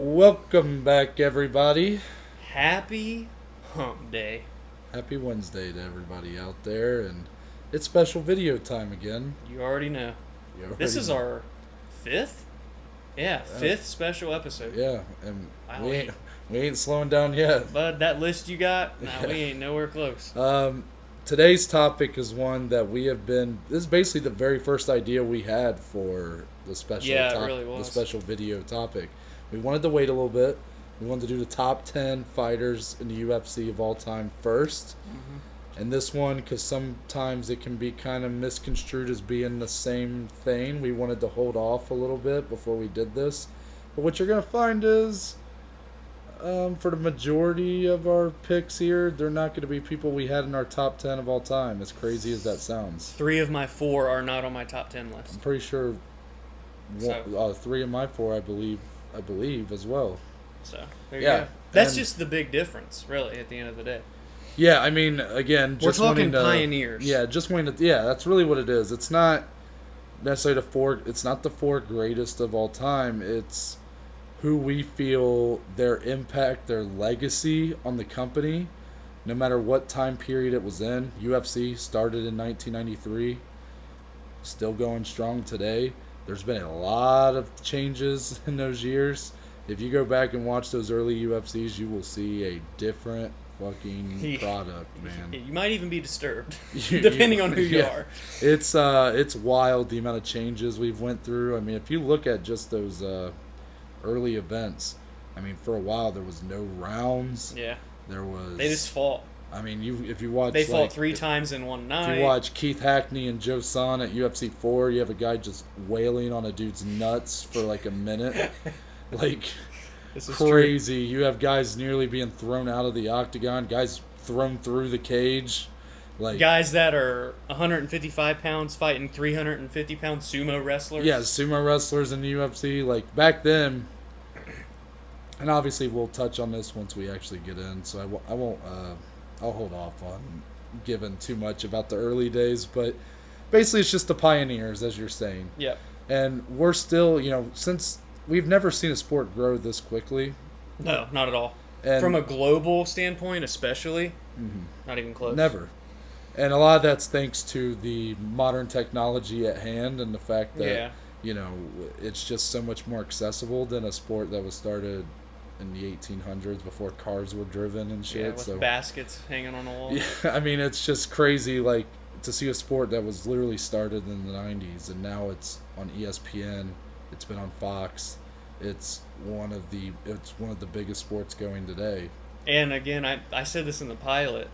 Welcome back, everybody. Happy Hump Day. Happy Wednesday to everybody out there, and it's special video time again. You already know. You This already is know. our fifth? Yeah, Uh, fifth special episode. yeah, and Wow, we ain't slowing down yet. Bud, that list you got, nah, we ain't nowhere close. Um, Today's topic is one that we have been. This is basically the very first idea we had for Yeah, it really the was. special video topic. We wanted to wait a little bit. We wanted to do the top 10 fighters in the UFC of all time first. And this one, because sometimes it can be kind of misconstrued as being the same thing, we wanted to hold off a little bit before we did this. But what you're going to find is, for the majority of our picks here, they're not going to be people we had in our top 10 of all time, as crazy as that sounds. Three of my four are not on my top 10 I'm list. pretty sure three of my four, I believe as well. So, there you Yeah, go. That's and- just the big difference, really, at the end of the day. Yeah, I mean, again, We're just talking wanting to, pioneers. Yeah, just wanting to. Yeah, that's really what it is. It's not necessarily the four. It's not the four greatest of all time. It's who we feel their impact, their legacy on the company, no matter what time period it was in. UFC started in 1993, still going strong today. There's been a lot of changes in those years. If you go back and watch those early UFCs, you will see a different fucking product, man. You might even be disturbed, You- depending on who you yeah. are. It's wild the amount of changes we've went through. I mean, if you look at just those early events, I mean, for a while there was no rounds. Yeah. There was. They just fought. I mean, if you watch, They fought like, three times in one night. If you watch Keith Hackney and Joe Son at UFC 4, you have a guy just wailing on a dude's nuts for like a minute. Like, This is crazy. You have guys nearly being thrown out of the octagon, guys thrown through the cage. Like, guys that are 155 pounds fighting 350-pound sumo wrestlers. yeah, sumo wrestlers in the UFC. Like, back then, and obviously we'll touch on this once we actually get in, so I won't, I'll hold off on giving too much about the early days, but basically it's just the pioneers, as you're saying. Yep. And we're still, since we've never seen a sport grow this quickly. No, not at all. And From a global standpoint, especially, not even close. never. And a lot of that's thanks to the modern technology at hand and the fact that, Yeah. it's just so much more accessible than a sport that was started in the 1800s before cars were driven and shit. Yeah, with so baskets hanging on the wall. yeah, I mean, it's just crazy, like, to see a sport that was literally started in the 90s and now it's on ESPN. It's been on Fox. It's one of the biggest sports going today. And again, I said this in the pilot,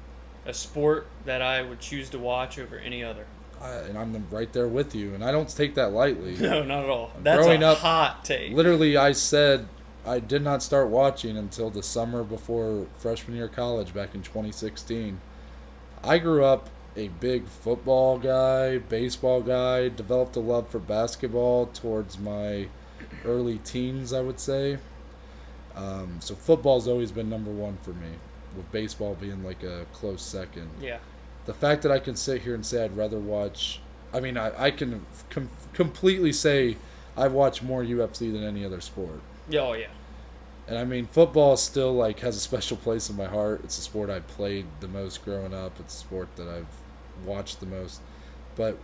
a sport that I would choose to watch over any other. And I'm right there with you, and I don't take that lightly. No, not at all. That's Growing a up, hot take. Literally, I said I did not start watching until the summer before freshman year of college back in 2016. I grew up a big football guy, baseball guy, developed a love for basketball towards my early teens, I would say. So football's always been number one for me, with baseball being like a close second. Yeah. The fact that I can sit here and say I'd rather watch, I mean, I can completely say I watch more UFC than any other sport. Yeah, oh, yeah. And I mean, football still like has a special place in my heart. It's a sport I played the most growing up. It's a sport that I've watched the most. But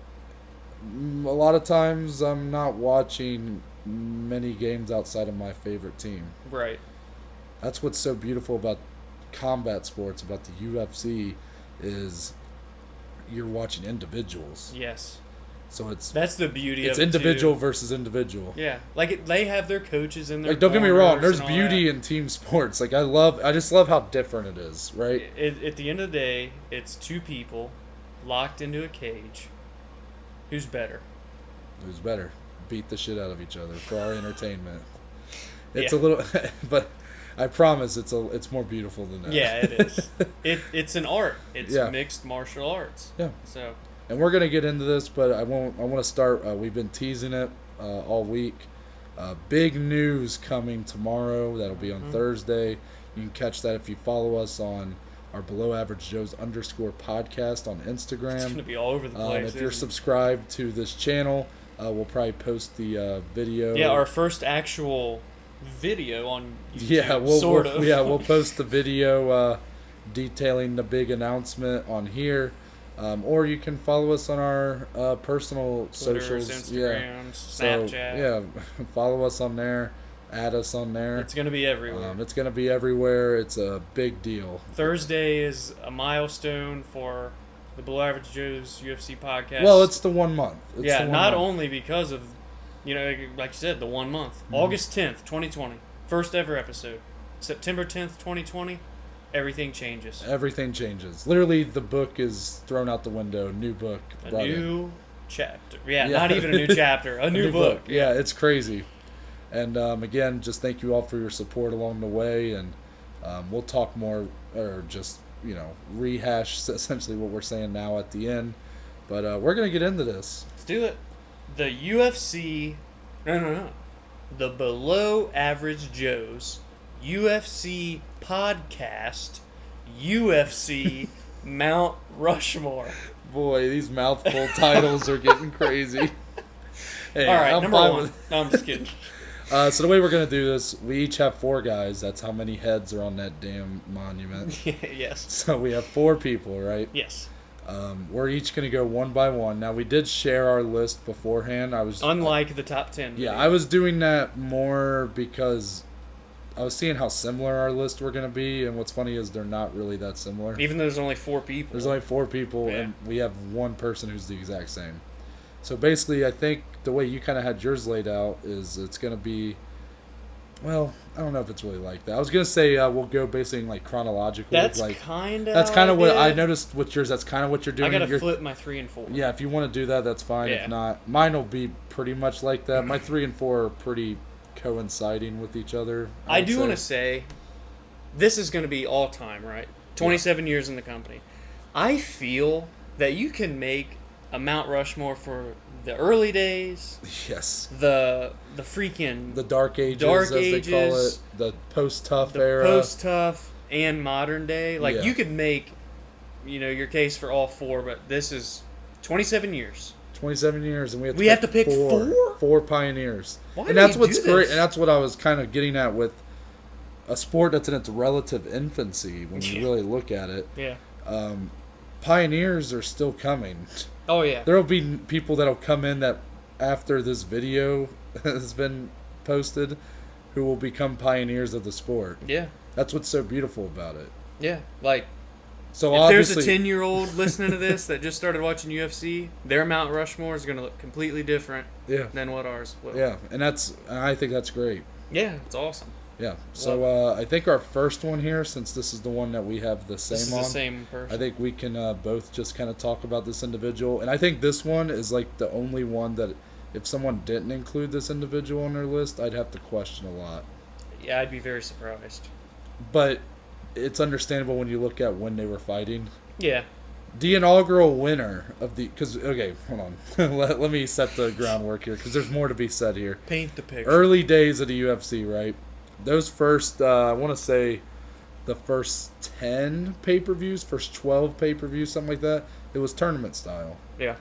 a lot of times I'm not watching many games outside of my favorite team. Right. That's what's so beautiful about combat sports, about the UFC, is you're watching individuals. Yes. So That's the beauty it's of it, individual too. versus individual. Yeah. Like, they have their coaches in their Like, don't get me wrong, corners there's and all beauty that. in team sports. Like, I just love how different it is, right? At the end of the day, it's two people locked into a cage. Who's better? Who's better? Beat the shit out of each other for our entertainment. It's Yeah. a little, but I promise it's more beautiful than that. Yeah, it is. It's an art. It's Yeah. mixed martial arts. Yeah. So, And we're gonna get into this, but I want to start. We've been teasing it all week. Big news coming tomorrow. That'll be on Thursday. You can catch that if you follow us on our Below Average Joe's _ podcast on Instagram. it's going to be all over the place. If you're subscribed to this channel, we'll probably post the video. Yeah, our first actual video on YouTube. Yeah, sort of. we'll post the video detailing the big announcement on here, or you can follow us on our personal Twitter, socials. Instagrams, So Snapchat. yeah, follow us on there, add us on there. It's gonna be everywhere. It's gonna be everywhere. It's a big deal. Thursday is a milestone for the Below Average Joe's UFC podcast. Well, it's the 1 month. It's yeah, the 1 not month. only because of, like you said, the 1 month. August 10th, 2020. First ever episode. September 10th, 2020. Everything changes. Everything changes. Literally, the book is thrown out the window. New book. A brought in. new chapter. Yeah, not even a new chapter. A new book. Yeah, it's crazy. And again, just thank you all for your support along the way. And we'll talk more, or just, rehash essentially what we're saying now at the end. But we're going to get into this. Let's do it. The UFC. No. The Below Average Joe's UFC podcast. UFC Mount Rushmore. Boy, these mouthful titles are getting crazy. Hey, All right, I'm number fine one. with- No, I'm just kidding. So the way we're going to do this, we each have 4 guys. That's how many heads are on that damn monument. Yes. So we have 4 people, right? Yes. We're each going to go one by one. Now, we did share our list beforehand. Unlike the top 10. Yeah, I was doing that more because I was seeing how similar our list were going to be. And what's funny is they're not really that similar. Even though there's only 4 people. There's only 4 people, Yeah. and we have one person who's the exact same. So basically, I think the way you kind of had yours laid out is it's going to be, well, I don't know if it's really like that. I was going to say we'll go basically like chronological. That's like, kind of. that's kind of what I noticed with yours. That's kind of what you're doing. I gotta You're- flip my 3 and 4. Yeah, if you want to do that, that's fine. Yeah. If not, mine will be pretty much like that. My 3 and 4 are pretty coinciding with each other. I would do say. want to say, this is going to be all time, right? 27 years in the company. I feel that you can make a Mount Rushmore for the early days, Yes. the freaking The Dark Ages, Dark as they call it. Ages, The post-tough the era. post-tough and modern day. Like, Yeah. you could make, your case for all 4, but this is 27 years. 27 years, and We have to pick 4? 4 pioneers. Why And do that's we what's do great, this? and that's what I was kind of getting at with a sport that's in its relative infancy when you Yeah. really look at it. Yeah. Pioneers are still coming. Oh, yeah. There will be people that'll come in that after this video has been posted who will become pioneers of the sport. Yeah. That's what's so beautiful about it. Yeah. Like, So if there's obviously, a 10-year-old listening to this that just started watching UFC, their Mount Rushmore is going to look completely different yeah, than what ours will. yeah, and I think that's great. Yeah, it's awesome. Yeah. So I think our first one here, since this is the one that we have the same This is on, the same person. I think we can both just kind of talk about this individual. And I think this one is like the only one that if someone didn't include this individual on their list, I'd have to question a lot. Yeah, I'd be very surprised. But it's understandable when you look at when they were fighting. Yeah. The inaugural winner of the... Okay, hold on. let me set the groundwork here, because there's more to be said here. Paint the picture. Early days of the UFC, right? Those first, I want to say the first 10 pay-per-views, first 12 pay-per-views, something like that, it was tournament style. Yeah.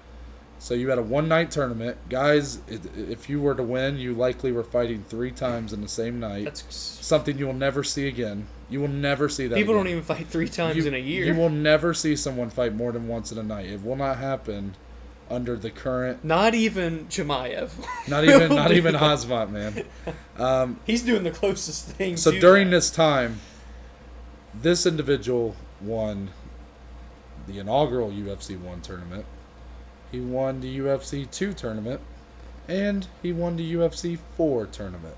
So you had a one-night tournament. Guys, if you were to win, you likely were fighting 3 times in the same night. That's Something you will never see again. You will never see that people again. don't even fight 3 times in a year. You will never see someone fight more than once in a night. It will not happen under the current... Not even Chimaev. Not even Hazmat, man. He's doing the closest thing. So to during that. this time, this individual won the inaugural UFC 1 tournament. He won the UFC 2 tournament. And he won the UFC 4 tournament.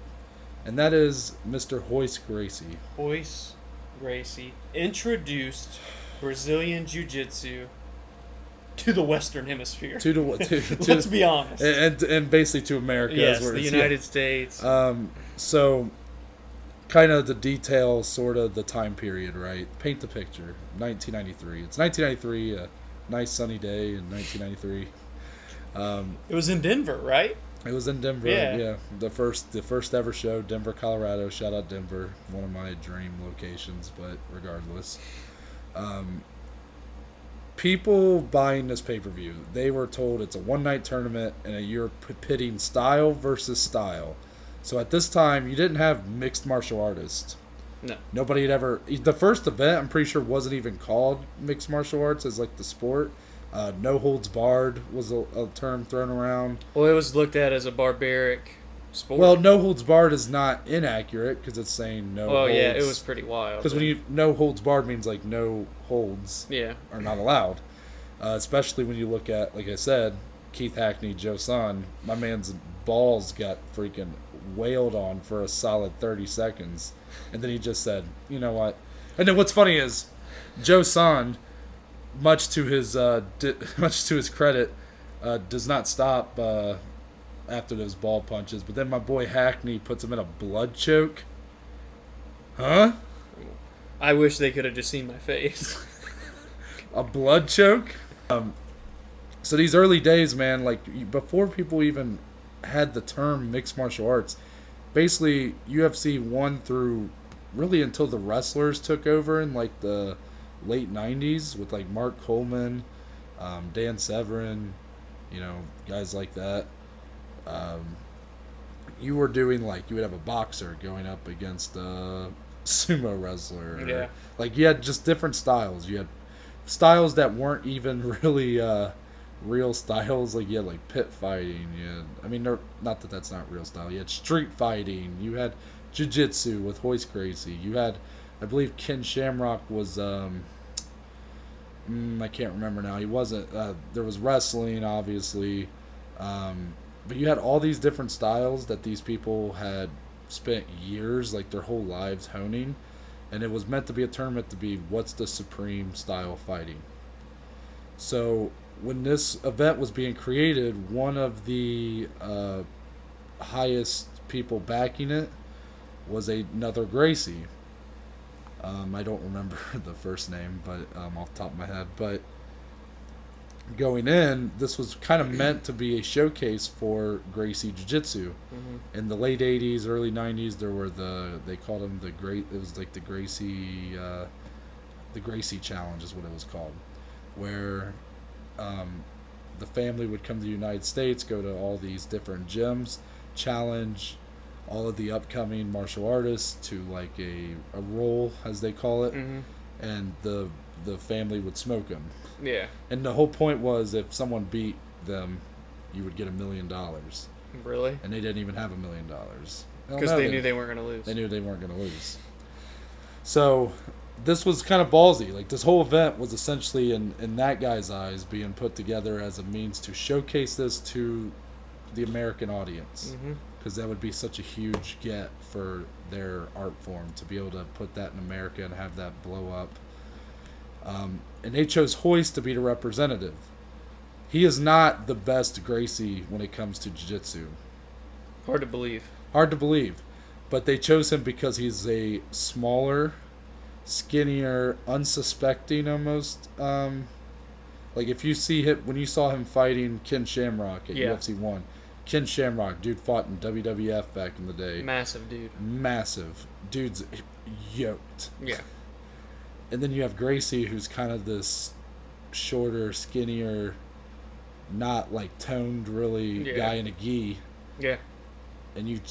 And that is Mr. Royce Gracie. Royce Gracie introduced Brazilian Jiu-Jitsu to the Western Hemisphere. Let's be honest. And basically to America. Yes, is where the it's- United States. So, kind of the details, sort of the time period, right? Paint the picture. 1993. It's 1993, a nice sunny day in 1993. It was in Denver, right? It was in Denver. Yeah. Yeah, the first ever show, Denver, Colorado. Shout out Denver, one of my dream locations. But regardless, people buying this pay-per-view, they were told it's a one-night tournament and you're pitting style versus style. So at this time, you didn't have mixed martial artists. No. Nobody had ever. The first event, I'm pretty sure, wasn't even called mixed martial arts as like the sport. No holds barred was a term thrown around. Well, it was looked at as a barbaric sport. Well, no holds barred is not inaccurate because it's saying no. Well, holds. yeah, it was pretty wild. Because when you no holds barred means like no holds. Yeah. Are not allowed. Especially when you look at, like I said, Keith Hackney, Joe Son. My man's balls got freaking wailed on for a solid 30 seconds. And then he just said, you know what? And then what's funny is Joe Son, much to his credit, does not stop after those ball punches. But then my boy Hackney puts him in a blood choke. Huh? I wish they could have just seen my face. A blood choke? So these early days, man, like before people even had the term mixed martial arts, basically UFC 1 through really until the wrestlers took over in like the late 90s with like Mark Coleman, Dan Severn, guys like that. You were doing like, you would have a boxer going up against a sumo wrestler. Yeah. Like you had just different styles. You had styles that weren't even really real styles. Like you had like pit fighting. Not that that's not real style. You had street fighting. You had jiu-jitsu with Hoist Gracie. You had, I believe Ken Shamrock was I can't remember now. He wasn't there was wrestling obviously. But you had all these different styles that these people had spent years, like their whole lives honing. And it was meant to be a tournament to be what's the supreme style fighting. So when this event was being created, one of the highest people backing it was another Gracie. I don't remember the first name, but off the top of my head. But going in, this was kind of meant to be a showcase for Gracie Jiu-Jitsu. Mm-hmm. In the late 80s, early 90s, there were they called them it was like the Gracie Challenge is what it was called, where the family would come to the United States, go to all these different gyms, challenge all of the upcoming martial artists to like a roll, as they call it, mm-hmm. and the family would smoke them. Yeah. And the whole point was if someone beat them, you would get $1 million. Really? And they didn't even have $1 million. Because they knew they weren't going to lose. They knew they weren't going to lose. So this was kind of ballsy. Like this whole event was essentially, in that guy's eyes, being put together as a means to showcase this to the American audience. Because that would be such a huge get for their art form to be able to put that in America and have that blow up. And they chose Hoist to be the representative. He is not the best Gracie when it comes to jiu-jitsu. Hard to believe. Hard to believe. But they chose him because he's a smaller, skinnier, unsuspecting almost. Like if you see him, when you saw him fighting Ken Shamrock at UFC 1, Ken Shamrock, dude fought in WWF back in the day. Massive dude. Massive. Dude's yoked. Yeah. And then you have Gracie, who's kind of this shorter, skinnier, not like toned really guy in a gi. Yeah. And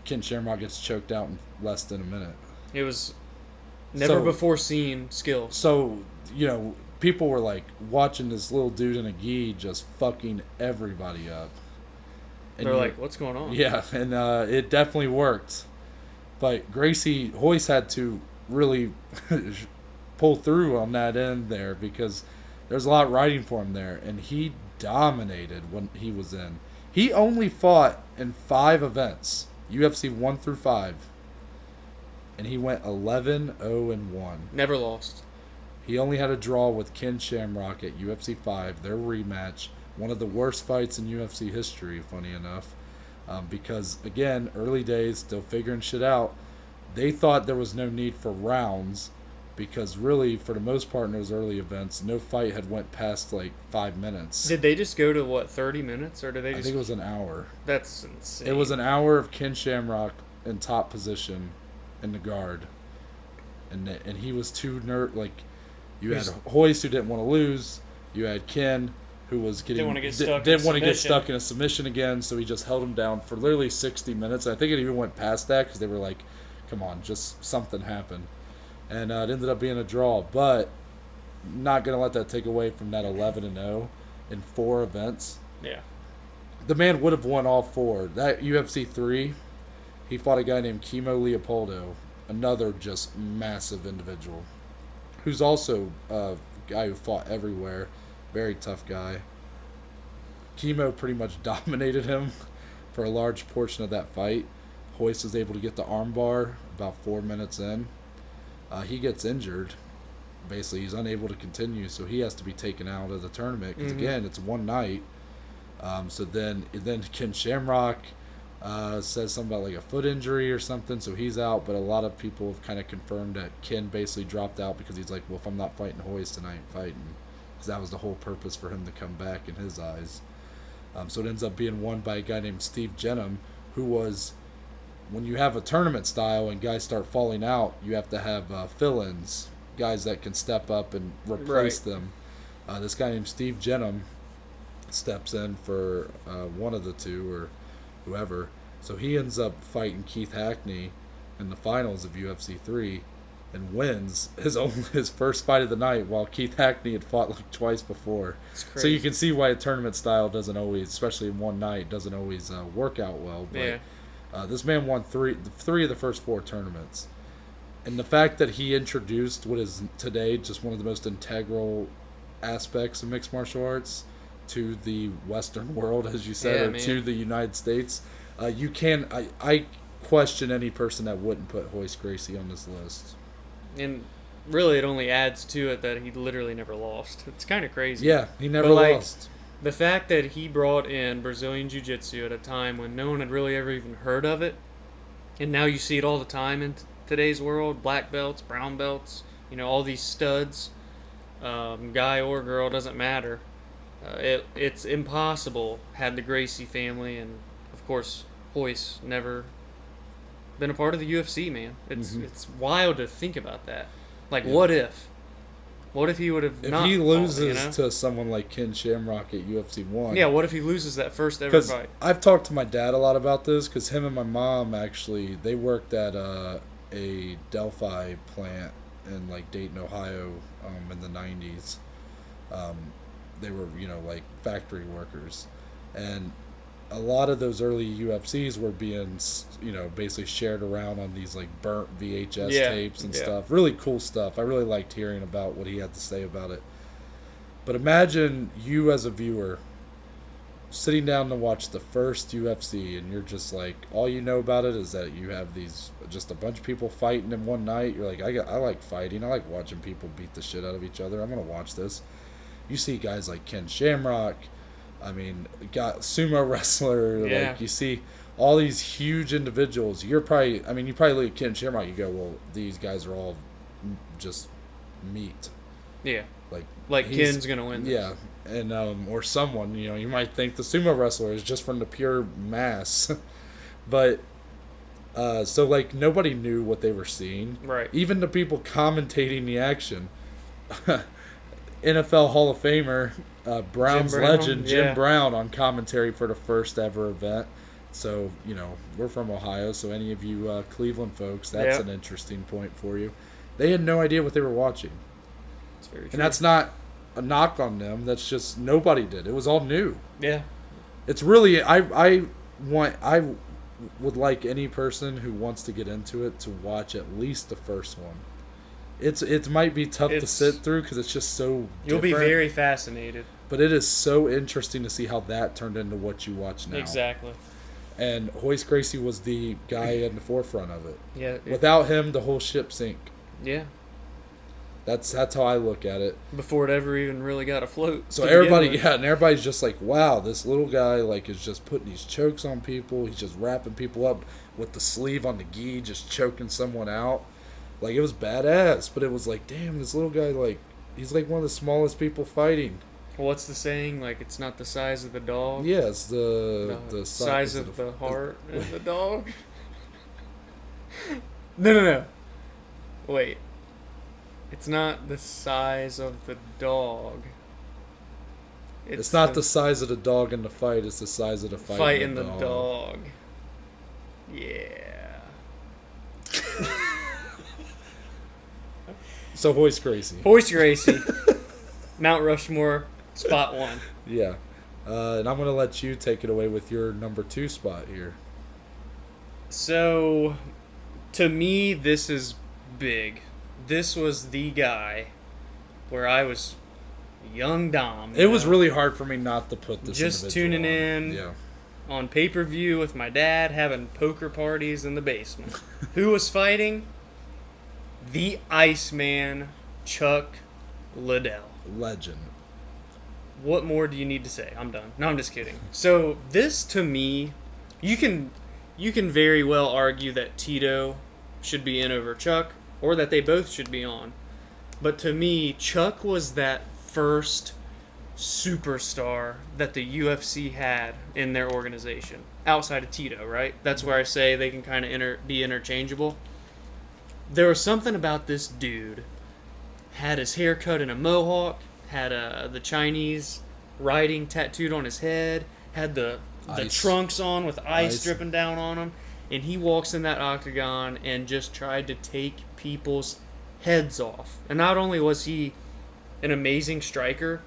Ken Shamrock gets choked out in less than a minute. It was never before seen skill. So, people were like watching this little dude in a gi just fucking everybody up. And they're like, what's going on? Yeah, and it definitely worked. But Gracie Hoist had to really pull through on that end there because there's a lot riding for him there. And he dominated when he was in. He only fought in 5 events, UFC 1 through 5. And he went 11-0-1. Never lost. He only had a draw with Ken Shamrock at UFC 5, their rematch. One of the worst fights in UFC history, funny enough. Because, again, early days, still figuring shit out. They thought there was no need for rounds because really, for the most part in those early events, no fight had went past, 5 minutes. Did they just go to, 30 minutes? Or did they I think it was an hour. That's insane. It was an hour of Ken Shamrock in top position in the guard. And he was too you had Hoist, who didn't want to lose. You had Ken, who was getting Didn't wanna get stuck in didn't want to get submission. stuck in a submission again, so he just held him down for literally 60 minutes. I think it even went past that because they were like, "Come on, just something happened," and it ended up being a draw. But not gonna let that take away from that 11-0 in 4 events. Yeah. The man would have won all 4. That UFC 3, he fought a guy named Kimo Leopoldo, another just massive individual, who's also a guy who fought everywhere, very tough guy. Kimo pretty much dominated him for a large portion of that fight. Hoist was able to get the armbar about 4 minutes in. He gets injured. Basically, he's unable to continue, so he has to be taken out of the tournament because again, it's one night. So then Ken Shamrock says something about like a foot injury or something, so he's out. But a lot of people have kind of confirmed that Ken basically dropped out because he's like, well, if I'm not fighting Hoist, then I ain't fighting, because that was the whole purpose for him to come back in his eyes. So it ends up being won by a guy named Steve Jenham, who was, when you have a tournament style and guys start falling out, you have to have fill-ins, guys that can step up and replace them. This guy named Steve Jenham steps in for one of the two or whoever. So he ends up fighting Keith Hackney in the finals of UFC 3 and wins his first fight of the night, while Keith Hackney had fought like twice before. So you can see why a tournament style doesn't always, especially in one night, doesn't always work out well. But this man won three of the first 4 tournaments. And the fact that he introduced what is today just one of the most integral aspects of mixed martial arts to the Western world, as you said, or to the United States, I question any person that wouldn't put Hoist Gracie on this list. And really, it only adds to it that he literally never lost. It's kind of crazy. Yeah, he never lost. The fact that he brought in Brazilian Jiu-Jitsu at a time when no one had really ever even heard of it, and now you see it all the time in today's world, black belts, brown belts, all these studs, guy or girl, doesn't matter. It's impossible had the Gracie family and, of course, Hoist never been a part of the UFC, man. It's wild to think about that. Like, what if? What if he would have not? If he loses to someone like Ken Shamrock at UFC 1. Yeah, what if he loses that first ever fight? I've talked to my dad a lot about this, because him and my mom, actually, they worked at a Delphi plant in, like, Dayton, Ohio in the 90s. They were, like, factory workers. And a lot of those early UFCs were being, basically shared around on these like burnt VHS tapes and stuff. Really cool stuff. I really liked hearing about what he had to say about it. But imagine you as a viewer sitting down to watch the first UFC, and you're just like, all you know about it is that you have just a bunch of people fighting in one night. You're like, I like fighting. I like watching people beat the shit out of each other. I'm going to watch this. You see guys like Ken Shamrock. I mean, got sumo wrestler. Like, you see all these huge individuals. You probably look at Ken Shamrock, you go, well, these guys are all just meat. Yeah. Like Ken's going to win this. Yeah. And, or someone, you might think the sumo wrestler is just from the pure mass. But, so, like, nobody knew what they were seeing. Right. Even the people commentating the action. NFL Hall of Famer, Browns legend Jim Brown on commentary for the first ever event. So, we're from Ohio, so any of you Cleveland folks, that's an interesting point for you. They had no idea what they were watching. That's very true. And that's not a knock on them. That's just nobody did. It was all new. Yeah. It's really, I would like any person who wants to get into it to watch at least the first one. It might be tough to sit through because it's just so You'll be very fascinated. But it is so interesting to see how that turned into what you watch now. Exactly. And Hoist Gracie was the guy in the forefront of it. Yeah. Without him, the whole ship sank. Yeah. That's how I look at it. Before it ever even really got afloat. So everybody's just like, wow, this little guy is just putting these chokes on people. He's just wrapping people up with the sleeve on the gi, just choking someone out. Like, it was badass, but it was like, damn, this little guy, he's like one of the smallest people fighting. What's the saying? Like, it's not the size of the dog? Yeah, it's the size of the heart of the dog. No. Wait. It's not the size of the dog. It's not the size of the dog in the fight; it's the size of the fight in the dog. Yeah. So Hoist Gracie. Hoist Gracie. Mount Rushmore, spot 1. Yeah. And I'm going to let you take it away with your number 2 spot here. So, to me, this is big. This was the guy where I was young Dom. It was really hard for me not to put this just tuning in on pay-per-view with my dad, having poker parties in the basement. Who was fighting? The Iceman, Chuck Liddell. Legend. What more do you need to say? I'm done. No, I'm just kidding. So this, to me, you can very well argue that Tito should be in over Chuck, or that they both should be on. But to me, Chuck was that first superstar that the UFC had in their organization, outside of Tito, right? That's where I say they can kind of be interchangeable. There was something about this dude. Had his hair cut in a mohawk, had the Chinese writing tattooed on his head, had the trunks on with ice dripping down on him, and he walks in that octagon and just tried to take people's heads off. And not only was he an amazing striker,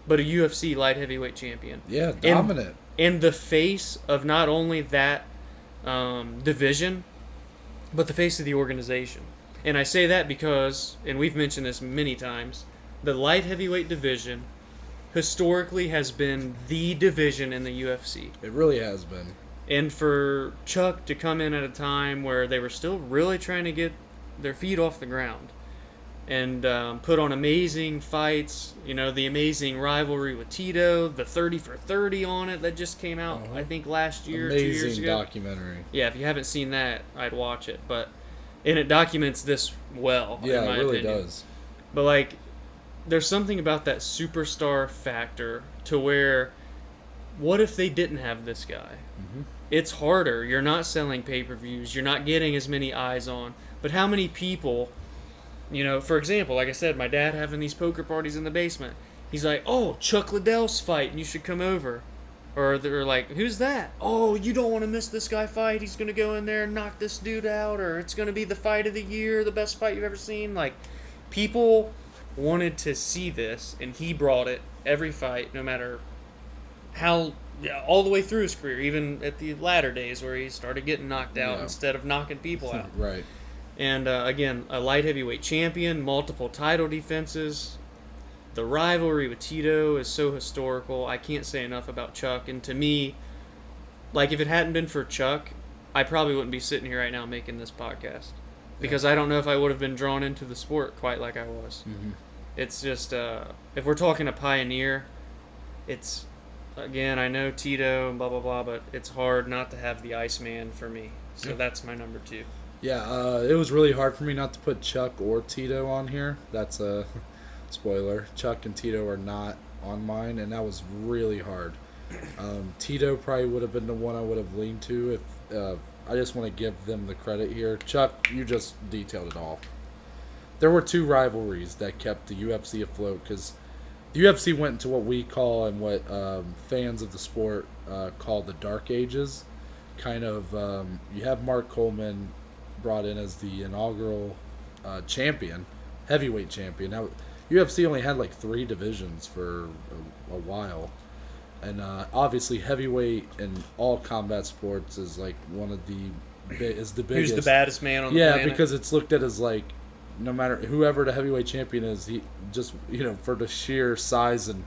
but a UFC light heavyweight champion. Yeah, dominant. And the face of not only that division, but the face of the organization. And I say that because, and we've mentioned this many times, the light heavyweight division historically has been the division in the UFC. It really has been. And for Chuck to come in at a time where they were still really trying to get their feet off the ground and put on amazing fights, the amazing rivalry with Tito, the 30 for 30 on it that just came out, I think, last year, amazing 2 years ago. Documentary. Yeah, if you haven't seen that, I'd watch it. And it documents this well, in my it really opinion. does. But, there's something about that superstar factor to where, what if they didn't have this guy? Mm-hmm. It's harder. You're not selling pay-per-views. You're not getting as many eyes on. But how many people, for example, like I said, my dad having these poker parties in the basement. He's like, oh, Chuck Liddell's fight, and you should come over. Or they're like, who's that? Oh, you don't want to miss this guy fight. He's going to go in there and knock this dude out. Or it's going to be the fight of the year, the best fight you've ever seen. People wanted to see this, and he brought it every fight, no matter how, all the way through his career, even at the latter days where he started getting knocked out instead of knocking people out. Right. And again, a light heavyweight champion, multiple title defenses. The rivalry with Tito is so historical. I can't say enough about Chuck. And to me, if it hadn't been for Chuck, I probably wouldn't be sitting here right now making this podcast. Because I don't know if I would have been drawn into the sport quite like I was. Mm-hmm. It's just, if we're talking a pioneer, it's, again, I know Tito and blah, blah, blah, but it's hard not to have the Iceman for me. So that's my number 2. Yeah, it was really hard for me not to put Chuck or Tito on here. That's a spoiler. Chuck and Tito are not on mine, and that was really hard. Tito probably would have been the one I would have leaned to if I just want to give them the credit here. Chuck, you just detailed it all. There were 2 rivalries that kept the UFC afloat because the UFC went into what we call and what fans of the sport call the Dark Ages. Kind of, you have Mark Coleman brought in as the inaugural champion, heavyweight champion. Now, UFC only had 3 divisions for a while. And obviously, heavyweight in all combat sports is one of the biggest. Who's the baddest man on the planet? Yeah, because it's looked at as no matter whoever the heavyweight champion is, he just for the sheer size and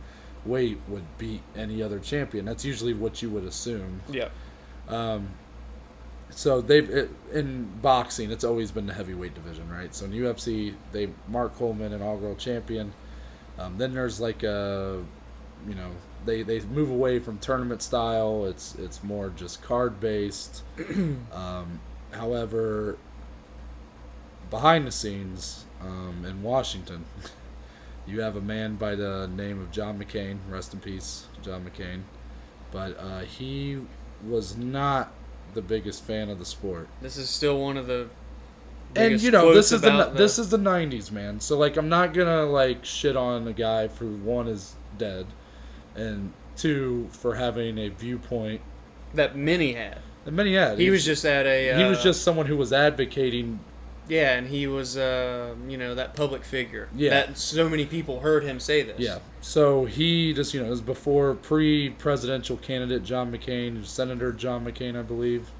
weight would beat any other champion. That's usually what you would assume. Yeah. So in boxing, it's always been the heavyweight division, right? So in UFC, Mark Coleman, inaugural champion. Then there's they move away from tournament style. It's more just card based. However, behind the scenes in Washington, you have a man by the name of John McCain. Rest in peace, John McCain. But he was not the biggest fan of the sport. This is still one of the biggest this is this is the 90s, man. So I'm not gonna shit on a guy who one is dead and two, for having a viewpoint that many had. that many had. He was just at a. He was just someone who was advocating. Yeah, and he was, that public figure. Yeah. That so many people heard him say this. Yeah. So he just, it was before pre-presidential candidate John McCain, Senator John McCain, I believe.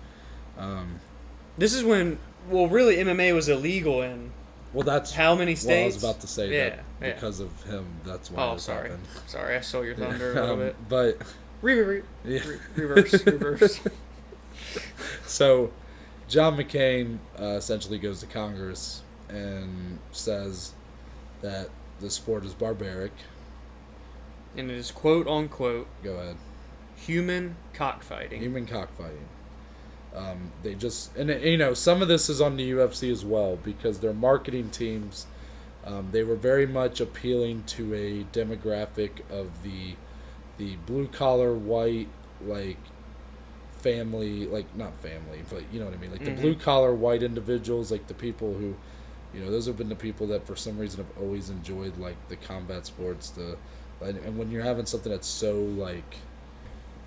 This is when, really, MMA was illegal in Well, that's how many states? Well, I was about to say Yeah, that yeah. because of him. That's why. Oh, this sorry. happened. Sorry, I stole your thunder a little bit. But Yeah. Reverse. So, John McCain essentially goes to Congress and says that the sport is barbaric. And it is quote unquote Go ahead. human cockfighting. Human cockfighting. They just, and some of this is on the UFC as well because their marketing teams, they were very much appealing to a demographic of the blue collar white, like family, like not family, but you know what I mean, like the blue collar white individuals, like the people who, those have been the people that for some reason have always enjoyed like the combat sports, and when you're having something that's so like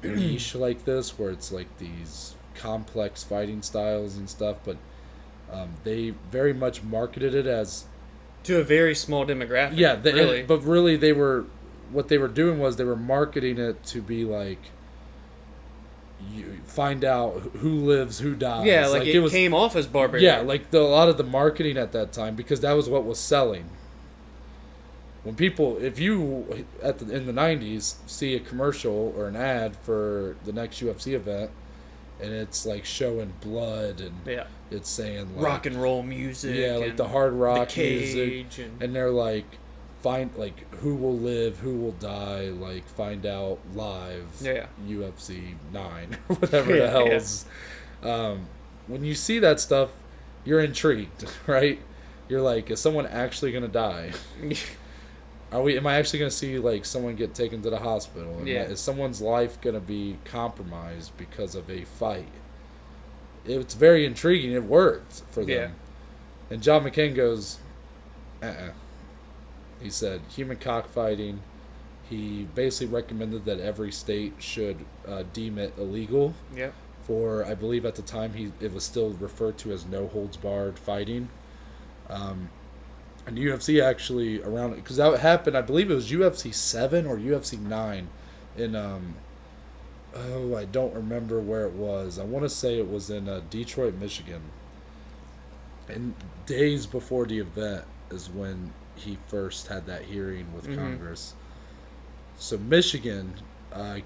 niche like this, where it's like these complex fighting styles and stuff, but they very much marketed it as to a very small demographic. Yeah, really. But really, they were doing was they were marketing it to be like, you find out who lives, who dies. Yeah, like it came off as barbaric. Yeah, like a lot of the marketing at that time, because that was what was selling. When people, if you in the 90s see a commercial or an ad for the next UFC event, and it's like showing blood and it's saying like rock and roll music, like the hard rock the cage music, and they're like, find like who will live, who will die, like find out live. UFC 9 or whatever the hell's. When you see that stuff, you're intrigued, right? You're like, is someone actually gonna die? Am I actually gonna see like someone get taken to the hospital? Is someone's life gonna be compromised because of a fight? It's very intriguing. It worked for them. And John McCain goes, He said human cockfighting. He basically recommended that every state should deem it illegal. For, I believe at the time it was still referred to as no holds barred fighting. And UFC actually around it, because that happened, I believe it was UFC 7 or UFC 9 in I don't remember where it was. I want to say it was in Detroit, Michigan. And days before the event is when he first had that hearing with Congress. So Michigan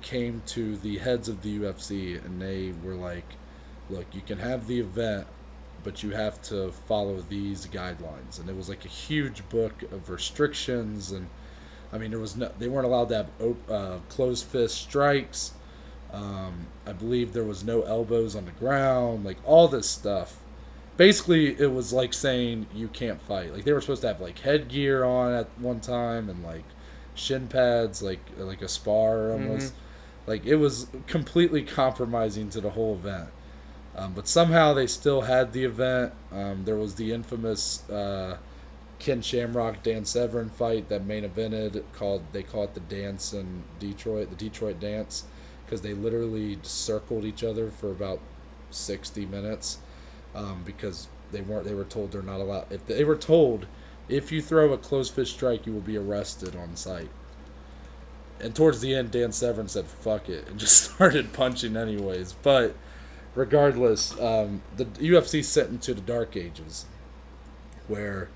came to the heads of the UFC and they were like, look, you can have the event, but you have to follow these guidelines. And it was like a huge book of restrictions, and I mean they weren't allowed to have closed fist strikes. I believe there was no elbows on the ground, like all this stuff. Basically, it was like saying you can't fight. Like they were supposed to have like headgear on at one time and like shin pads, like a spar almost. Like it was completely compromising to the whole event. But somehow they still had the event. There was the infamous Ken Shamrock Dan Severn fight that main evented. They call it the dance in Detroit, the Detroit dance, because they literally circled each other for about 60 minutes. Because they were told they're not allowed. If they were told, if you throw a closed fist strike, you will be arrested on site. And towards the end, Dan Severn said "fuck it" and just started punching anyways. But regardless, the UFC sent into the dark ages, where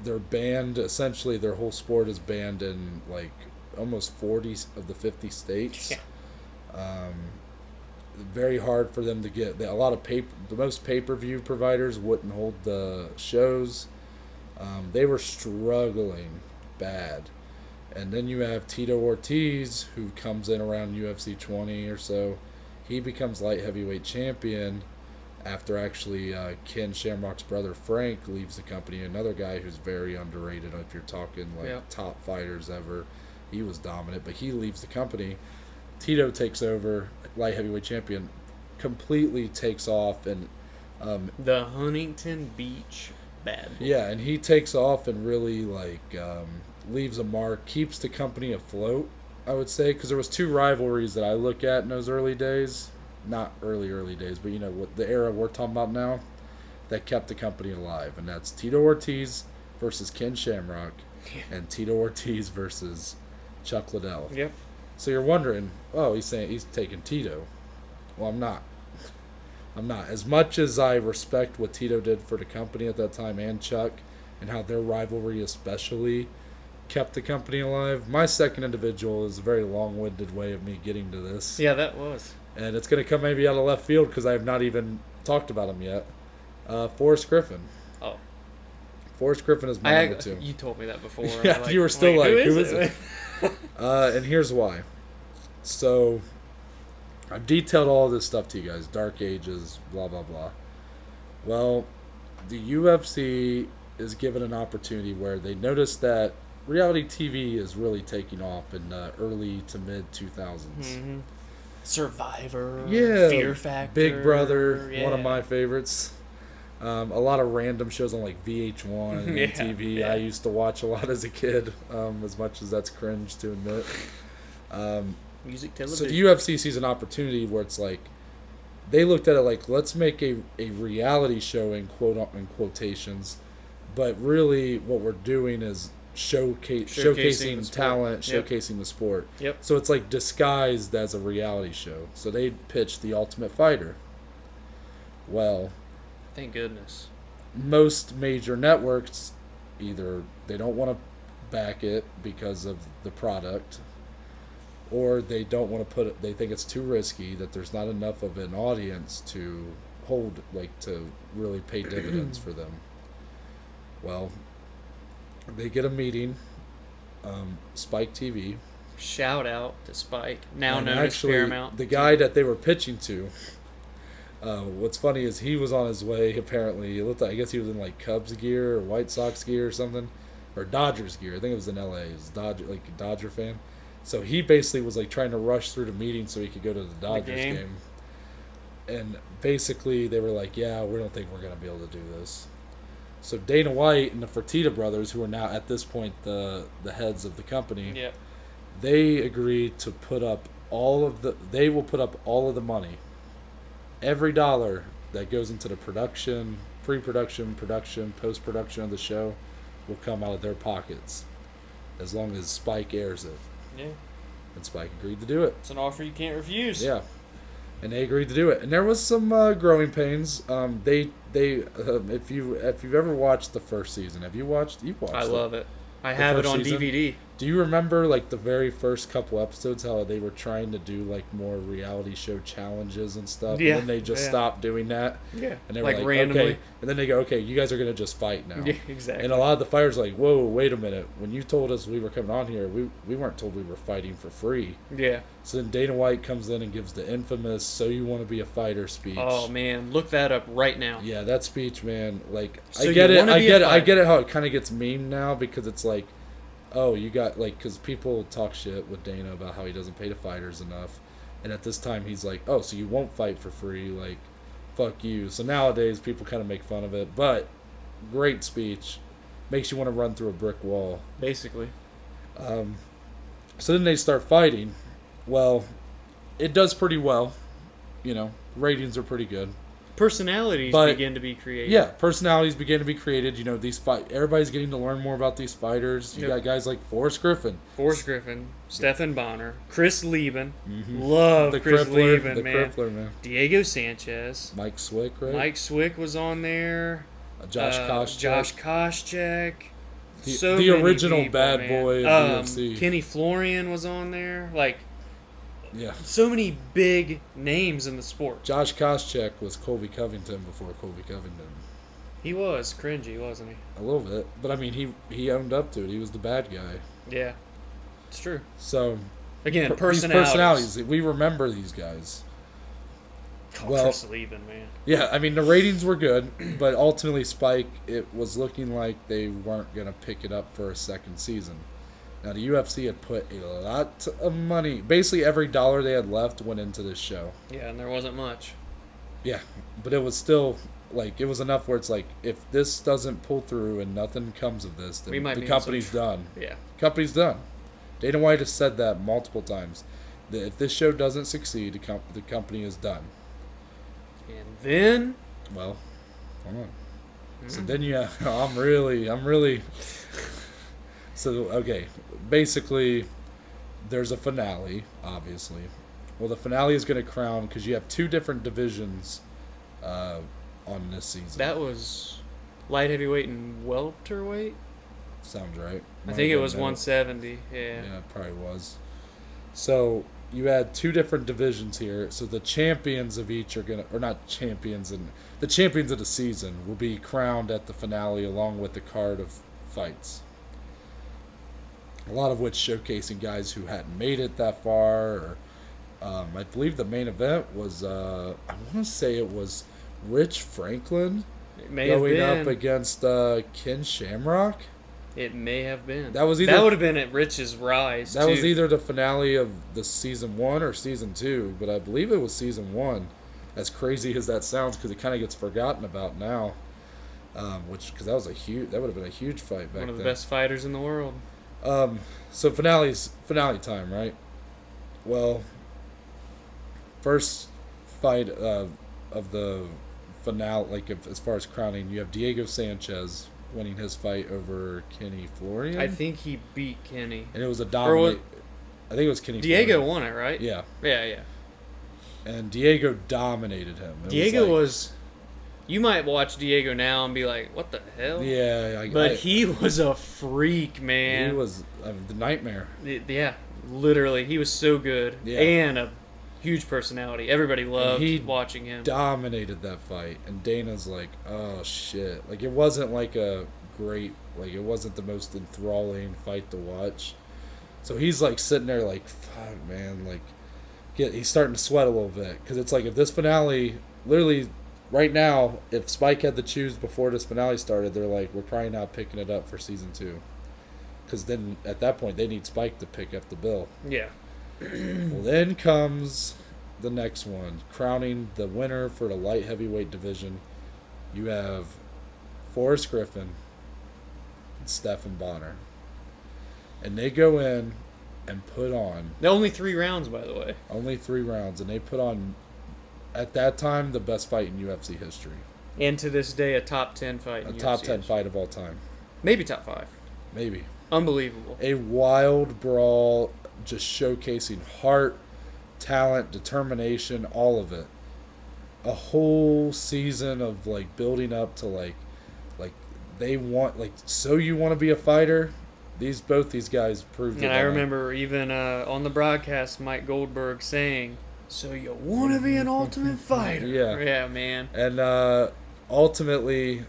they're banned. Essentially, their whole sport is banned in like almost 40 of the 50 states. Very hard for them to get. A lot of the most pay-per-view providers wouldn't hold the shows. They were struggling bad. And then you have Tito Ortiz, who comes in around UFC 20 or so. He becomes light heavyweight champion after actually Ken Shamrock's brother Frank leaves the company. Another guy who's very underrated if you're talking like top fighters ever. He was dominant, but he leaves the company. Tito takes over, light heavyweight champion, completely takes off, and the Huntington Beach Bad Boy. Yeah, and he takes off and really like leaves a mark, keeps the company afloat, I would say, because there was two rivalries that I look at in those early days. Not early days, but what the era we're talking about now that kept the company alive, and that's Tito Ortiz versus Ken Shamrock, and Tito Ortiz versus Chuck Liddell. Yep. So you're wondering, oh, he's saying he's taking Tito. Well, I'm not. I'm not. As much as I respect what Tito did for the company at that time and Chuck, and how their rivalry especially kept the company alive, my second individual is a very long-winded way of me getting to this. Yeah, that was. And it's going to come maybe out of left field because I have not even talked about him yet. Forrest Griffin. Oh. Forrest Griffin is my number two. You told me that before. Yeah, you were still like, who is it? And here's why. So, I've detailed all this stuff to you guys. Dark Ages, blah, blah, blah. Well, the UFC is given an opportunity where they notice that reality TV is really taking off in the early to mid 2000s. Mm-hmm. Survivor, yeah, Fear Factor, Big Brother, yeah. one of my favorites. A lot of random shows on like VH1 and MTV. Yeah. I used to watch a lot as a kid, as much as that's cringe to admit. Music television. So the UFC sees an opportunity where it's like they looked at it like, let's make a reality show in quotations, but really what we're doing is showcasing talent, showcasing the sport. Yep. So it's like disguised as a reality show. So they pitched The Ultimate Fighter. Well, thank goodness. Most major networks either they don't want to back it because of the product, or they don't want to put it, they think it's too risky, that there's not enough of an audience to hold, like, to really pay dividends for them. Well, they get a meeting, Spike TV. Shout out to Spike, now and known actually, as Paramount. The guy that they were pitching to, what's funny is he was on his way, apparently. It looked like, I guess he was in like Cubs gear or White Sox gear or something, or Dodgers gear. I think it was in LA. He was a Dodger fan. So he basically was like trying to rush through the meeting so he could go to the Dodgers game. And basically they were like, yeah, we don't think we're going to be able to do this. So Dana White and the Fertitta brothers, who are now at this point the heads of the company, they agreed to put up they will put up all of the money. Every dollar that goes into the production, pre-production, production, post-production of the show will come out of their pockets, as long as Spike airs it. Yeah. And Spike agreed to do it. It's an offer you can't refuse. Yeah. And they agreed to do it. And there was some growing pains. If you've ever watched the first season, you've watched I love it. I the have it first on season? DVD. Do you remember like the very first couple episodes how they were trying to do like more reality show challenges and stuff? Yeah. And then they just stopped doing that. Yeah. And they were like, randomly. okay. And then they go, okay, you guys are gonna just fight now. Yeah, exactly. And a lot of the fighters are like, whoa, wait a minute. When you told us we were coming on here, we weren't told we were fighting for free. Yeah. So then Dana White comes in and gives the infamous "So you want to be a fighter" speech. Oh man, look that up right now. Yeah, that speech, man. Like, So I get you it. wanna I be get a it. I fighter. get it. How it kind of gets memed now because it's like, oh, you got like, because people talk shit with Dana about how he doesn't pay the fighters enough, and at this time he's like, oh, so you won't fight for free? Like, fuck you. So nowadays people kind of make fun of it, but great speech, makes you want to run through a brick wall. Basically. So then they start fighting. Well, it does pretty well. Ratings are pretty good. Personalities But- begin to be created. Yeah, personalities begin to be created. Everybody's getting to learn more about these fighters. You Yep. got guys like Forrest Griffin. Forrest Griffin, Stephan Bonner, Chris Lieben. Love Chris Lieben, the man. Crippler, man. Diego Sanchez. Mike Swick, right? Mike Swick was on there. Josh Koscheck. Josh Koscheck. The Many original people, bad man. boy of UFC. Kenny Florian was on there. Like, Yeah. so many big names in the sport. Josh Koscheck was Colby Covington before Colby Covington. He was cringy, wasn't he? A little bit. But, I mean, he owned up to it. He was the bad guy. Yeah. It's true. So, Again, these personalities. we remember these guys. Oh, Well- Chris Lieben, man. Yeah, I mean, the ratings were good, but ultimately Spike, it was looking like they weren't going to pick it up for a second season. Now, the UFC had put a lot of money. Basically, every dollar they had left went into this show. Yeah, and there wasn't much. Yeah, but it was still like it was enough where it's like if this doesn't pull through and nothing comes of this, We then might the be in company's some done. Yeah. Company's done. Dana White has said that multiple times. That if this show doesn't succeed, the company is done. And then, Well, hold on. So then I'm really. So okay, basically, there's a finale, obviously. Well, the finale is going to crown because you have two different divisions on this season. that was light heavyweight and welterweight. Sounds right. I think it was 170. Yeah. Yeah, it probably was. So you had two different divisions here. So the champions of each are gonna, or not champions, and the champions of the season will be crowned at the finale along with the card of fights. A lot of which showcasing guys who hadn't made it that far. Or, I believe the main event was, I want to say it was Rich Franklin It may have going been. up against Ken Shamrock. It may have been. That was either That would have been at Rich's rise. That too. was either the finale of the season 1 or season 2, but I believe it was season 1. As crazy as that sounds, because it kind of gets forgotten about now. Because that would have been a huge fight back one of the then. best fighters in the world. So finale time, right? Well, first fight of the finale, like as far as crowning, you have Diego Sanchez winning his fight over Kenny Florian. I think he beat Kenny. And it was a dominant. I think it was Kenny. Diego Florian. won it, right? Yeah. Yeah. And Diego dominated him. Diego was. You might watch Diego now and be like, "What the hell?" Yeah, but he was a freak, man. He was the nightmare. Yeah, literally, he was so good, Yeah. and a huge personality. Everybody loved watching him. Dominated that fight, and Dana's like, "Oh shit!" Like it wasn't like a great, like it wasn't the most enthralling fight to watch. So he's like sitting there, like, "Fuck, man!" Like, he's starting to sweat a little bit because it's like if this finale, literally. Right now, if Spike had to choose before this finale started, they're like, we're probably not picking it up for season 2. Because then, at that point, they need Spike to pick up the bill. Yeah. Well, then comes the next one. Crowning the winner for the light heavyweight division. You have Forrest Griffin and Stephen Bonner. And they go in and put on... Only 3 rounds, by the way. Only 3 rounds. And they put on... At that time, the best fight in UFC history. And to this day, a top 10 fight in A top UFC 10 history. fight of all time. Maybe top 5. Maybe. Unbelievable. A wild brawl, just showcasing heart, talent, determination, all of it. A whole season of like building up to like they want so you want to be a fighter. Both these guys proved it. And I remember even on the broadcast, Mike Goldberg saying, "So you want to be an ultimate fighter?" Yeah, man. And ultimately,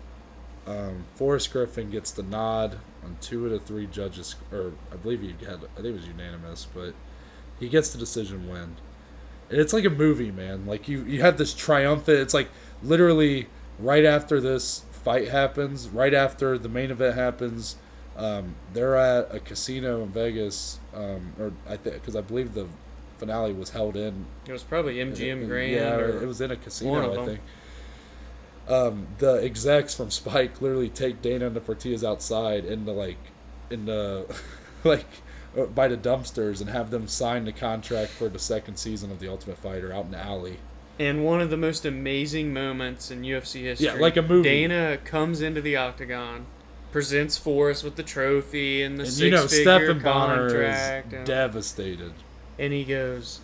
Forrest Griffin gets the nod on 2 of the 3 judges, or I think it was unanimous, but he gets the decision win. And it's like a movie, man. Like you have this triumphant. It's like literally right after this fight happens, right after the main event happens. They're at a casino in Vegas, because I believe the finale was held in. It was probably MGM Grand. Yeah, or it was in a casino, one of I them. think. The execs from Spike literally take Dana and the Portillas outside by the dumpsters and have them sign the contract for the second season of The Ultimate Fighter out in the alley. And one of the most amazing moments in UFC history. Yeah, like a movie. Dana comes into the octagon, presents Forrest with the trophy and the And six-figure Stephen Bonner contract. is devastated. And he goes,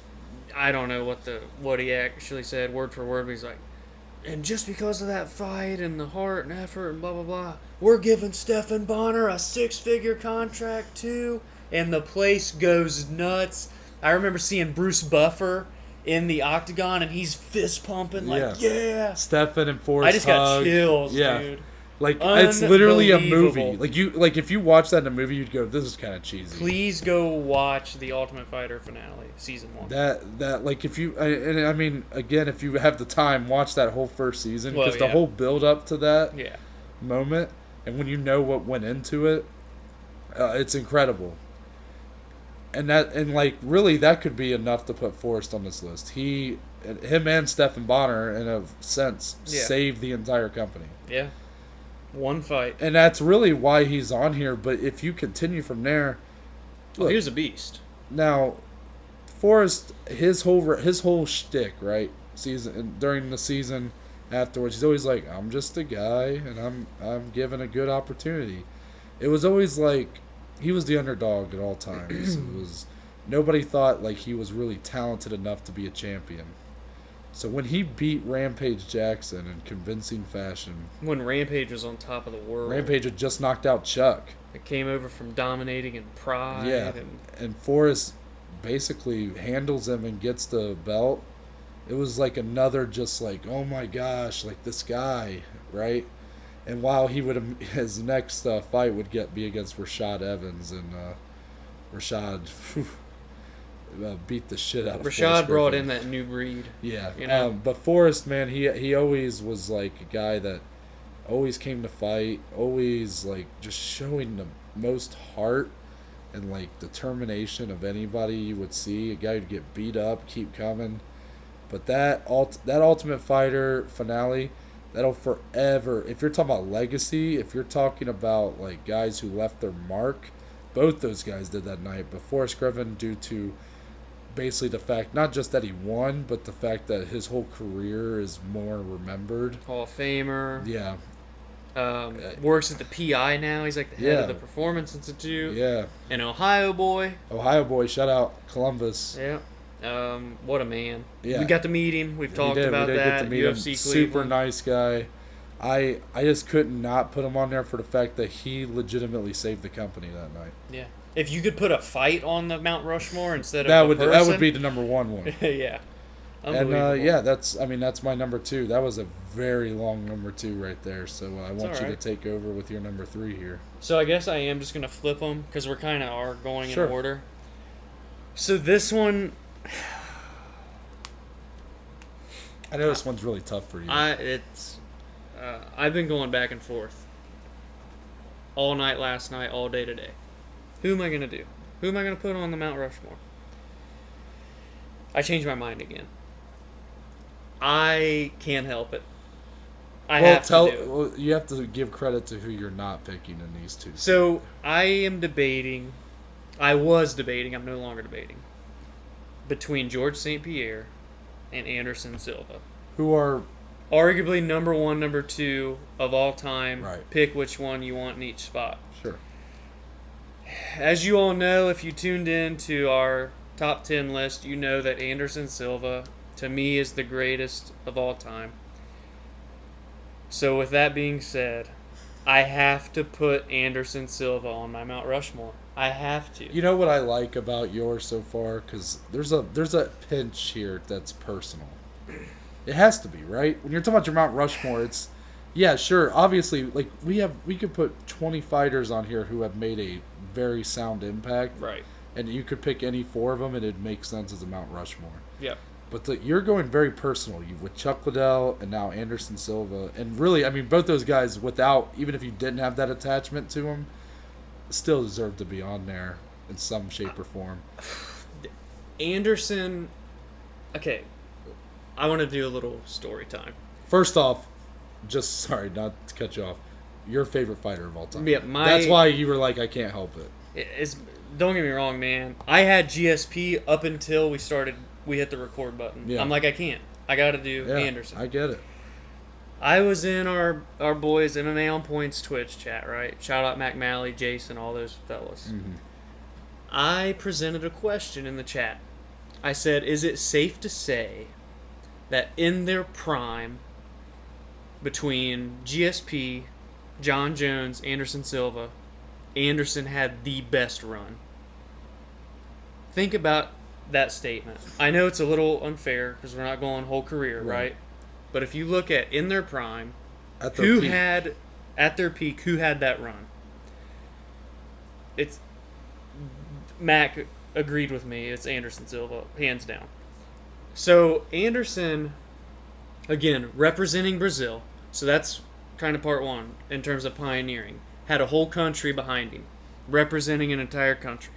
I don't know what he actually said word for word, but he's like, and just because of that fight and the heart and effort and blah, blah, blah, we're giving Stephen Bonner a 6-figure contract too. And the place goes nuts. I remember seeing Bruce Buffer in the octagon, and he's fist pumping like, yeah. Stephen and Forrest I just got chills, yeah. dude. Like it's literally a movie. Unbelievable. If you watch that in a movie, you'd go, "This is kind of cheesy." Please go watch the Ultimate Fighter finale, season 1. That like if you and I mean again, if you have the time, watch that whole first season because the whole build up to that moment, and when you know what went into it, it's incredible. And really that could be enough to put Forrest on this list. He him and Stephen Bonner, in a sense, Yeah. saved the entire company. Yeah. One fight. And that's really why he's on here. But if you continue from there, Oh, look, he was a beast. now Forrest, his whole shtick, right? Season during the season afterwards, he's always like, "I'm just a guy, and I'm given a good opportunity." It was always like he was the underdog at all times. It was nobody thought like he was really talented enough to be a champion. So when he beat Rampage Jackson in convincing fashion, When Rampage was on top of the world. Rampage had just knocked out Chuck. It came over from dominating in Pride. Yeah, and Forrest basically handles him and gets the belt. It was like another just like, oh my gosh, like this guy, right? And while he would his next fight would be against Rashad Evans, and Rashad beat the shit out of Rashad Forrest brought Griffin. in that new breed. Yeah, You know? but Forrest, man, he always was like a guy that always came to fight, always like just showing the most heart and like determination of anybody you would see. A guy who'd get beat up, keep coming. But that Ultimate Fighter finale, that'll forever. If you're talking about legacy, if you're talking about like guys who left their mark, both those guys did that night. But Forrest Griffin, due to basically the fact not just that he won, but the fact that his whole career is more remembered. Hall of Famer. Yeah, Works at the PI now. He's like the head Yeah. of the Performance Institute. yeah. An Ohio boy. Ohio boy, shout out Columbus. Yeah. What a man. Yeah. We got to meet him. We've talked about we did that. get to meet UFC him. Cleveland. Super nice guy. I just could not put him on there for the fact that he legitimately saved the company that night. Yeah. If you could put a fight on the Mount Rushmore instead of That a would person, be the number one. yeah. And Unbelievable. yeah, that's my number 2. That was a very long number 2 right there. So I want you to alright. take over with your number 3 here. So I guess I am just gonna flip them because we're kind of are going Sure. in order. So this one, I know this one's really tough for you. I've been going back and forth all night last night, all day today. Who am I gonna do? Who am I gonna put on the Mount Rushmore? I changed my mind again. I can't help it. I have to do it. Well, you have to give credit to who you're not picking in these two. So I am debating. I was debating. I'm no longer debating. Between George St. Pierre and Anderson Silva, Who are arguably number 1, number 2 of all time. Right. Pick which one you want in each spot. sure. As you all know, if you tuned in to our top 10 list, you know that Anderson Silva, to me, is the greatest of all time. So with that being said, I have to put Anderson Silva on my Mount Rushmore. I have to. You know what I like about yours so far? Because there's a pinch here that's personal. It has to be, right? When you're talking about your Mount Rushmore, it's yeah, sure. Obviously, like we could put 20 fighters on here who have made a very sound impact, Right. and you could pick any 4 of them, and it'd make sense as a Mount Rushmore. Yep. But you're going very personal. You with Chuck Liddell and now Anderson Silva, and really, I mean, both those guys, without even if you didn't have that attachment to them, still deserve to be on there in some shape or form. Anderson. Okay. I want to do a little story time. First off, just sorry not to cut you off. Your favorite fighter of all time. Yeah, That's why you were like, I can't help it. Don't get me wrong, man. I had GSP up until we hit the record button. Yeah. I'm like, I can't. I got to do Yeah, Anderson. I get it. I was in our boys MMA on Points Twitch chat, right? Shout out Mac Malley, Jason, all those fellas. Mm-hmm. I presented a question in the chat. I said, is it safe to say that in their prime, between GSP, John Jones, Anderson Silva, Anderson had the best run? Think about that statement. I know it's a little unfair because we're not going whole career, right? But if you look at in their prime, At their who peak. had at their peak, who had that run? It's Mac agreed with me. It's Anderson Silva, hands down. So Anderson, again, representing Brazil. So that's kind of part one in terms of pioneering. Had a whole country behind him, representing an entire country.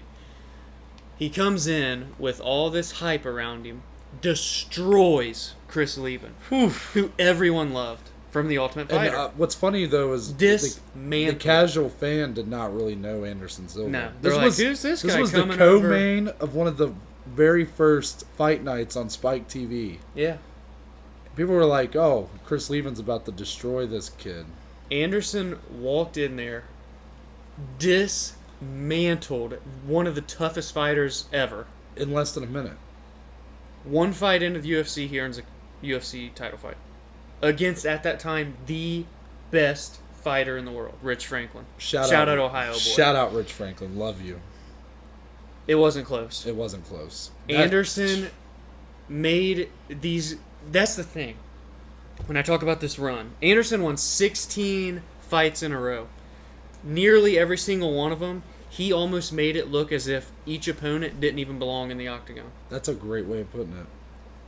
He comes in with all this hype around him, destroys Chris Lieben, who everyone loved from the Ultimate And Fighter. what's funny though is the casual fan did not really know Anderson Silva. No, they're like, who's this guy This was the coming over? co-main of one of the very first fight nights on Spike TV. Yeah. People were like, "Oh, Chris Lieben's about to destroy this kid." Anderson walked in there, dismantled one of the toughest fighters ever. In less than a minute. One fight into the UFC, he earns a UFC title fight against, at that time, the best fighter in the world, Rich Franklin. Shout out Ohio boy. Shout out Rich Franklin. Love you. It wasn't close. It wasn't close. Anderson made these... That's the thing. When I talk about this run, Anderson won 16 fights in a row. Nearly every single one of them, he almost made it look as if each opponent didn't even belong in the octagon. That's a great way of putting it.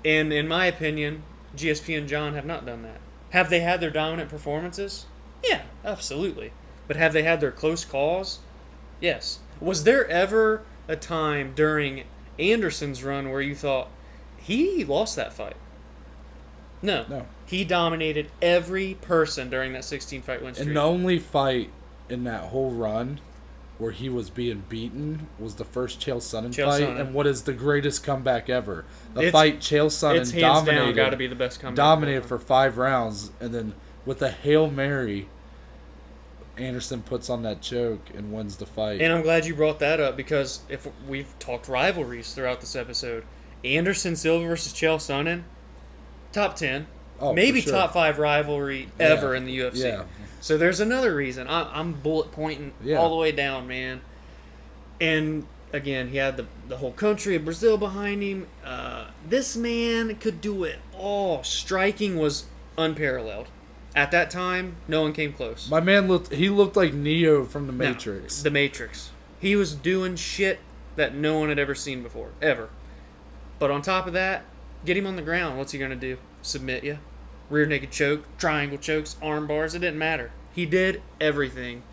And in my opinion, GSP and John have not done that. Have they had their dominant performances? Yeah, absolutely. But have they had their close calls? Yes. Was there ever a time during Anderson's run where you thought, he lost that fight? No. He dominated every person during that 16-fight win streak. And the only fight in that whole run where he was being beaten was the first Chael Sonnen fight. Sonnen. And what is the greatest comeback ever? The fight Chael Sonnen dominated. Got to be the best comeback. Dominated for 5 rounds, and then with a Hail Mary, Anderson puts on that choke and wins the fight. And I'm glad you brought that up, because if we've talked rivalries throughout this episode, Anderson Silva versus Chael Sonnen, top 10, maybe sure. top 5 rivalry ever in the UFC. Yeah. So there's another reason. I'm bullet pointing all the way down, man. And again, he had the whole country of Brazil behind him. This man could do it all. Striking was unparalleled. At that time, no one came close. My man looked like Neo from The Matrix. No, The Matrix. He was doing shit that no one had ever seen before, ever. But on top of that, get him on the ground. What's he going to do? Submit you? Rear naked choke, triangle chokes, arm bars. It didn't matter. He did everything.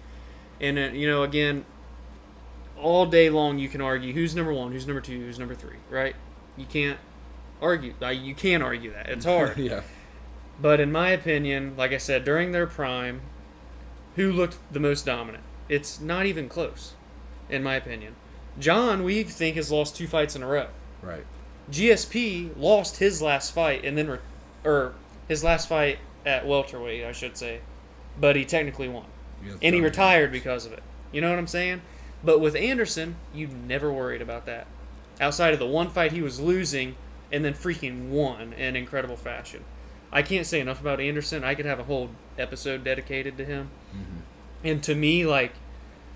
And, again, all day long you can argue who's number 1, who's number 2, who's number 3, right? You can't argue. You can't argue that. It's hard. Yeah. But in my opinion, like I said, during their prime, who looked the most dominant? It's not even close, in my opinion. John, we think, has lost 2 fights in a row. Right. GSP lost his last fight, and then his last fight at welterweight, I should say, but he technically won, and he retired because of it. You know what I'm saying? But with Anderson, you never worried about that. Outside of the one fight he was losing, and then freaking won in incredible fashion. I can't say enough about Anderson. I could have a whole episode dedicated to him. Mm-hmm. And to me,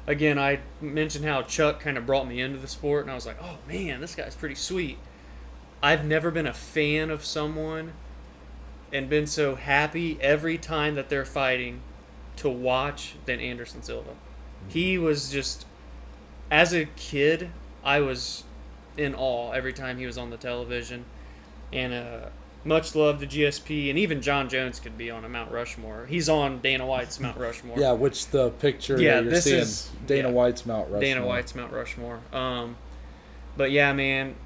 again, I mentioned how Chuck kind of brought me into the sport, and I was like, oh man, this guy's pretty sweet. I've never been a fan of someone and been so happy every time that they're fighting to watch than Anderson Silva. Mm-hmm. He was just, as a kid, I was in awe every time he was on the television. And much love to GSP, and even John Jones could be on a Mount Rushmore. He's on Dana White's Mount Rushmore. Yeah, which the picture that you're seeing, is Dana White's Mount Rushmore. Dana White's Mount Rushmore. But yeah, man,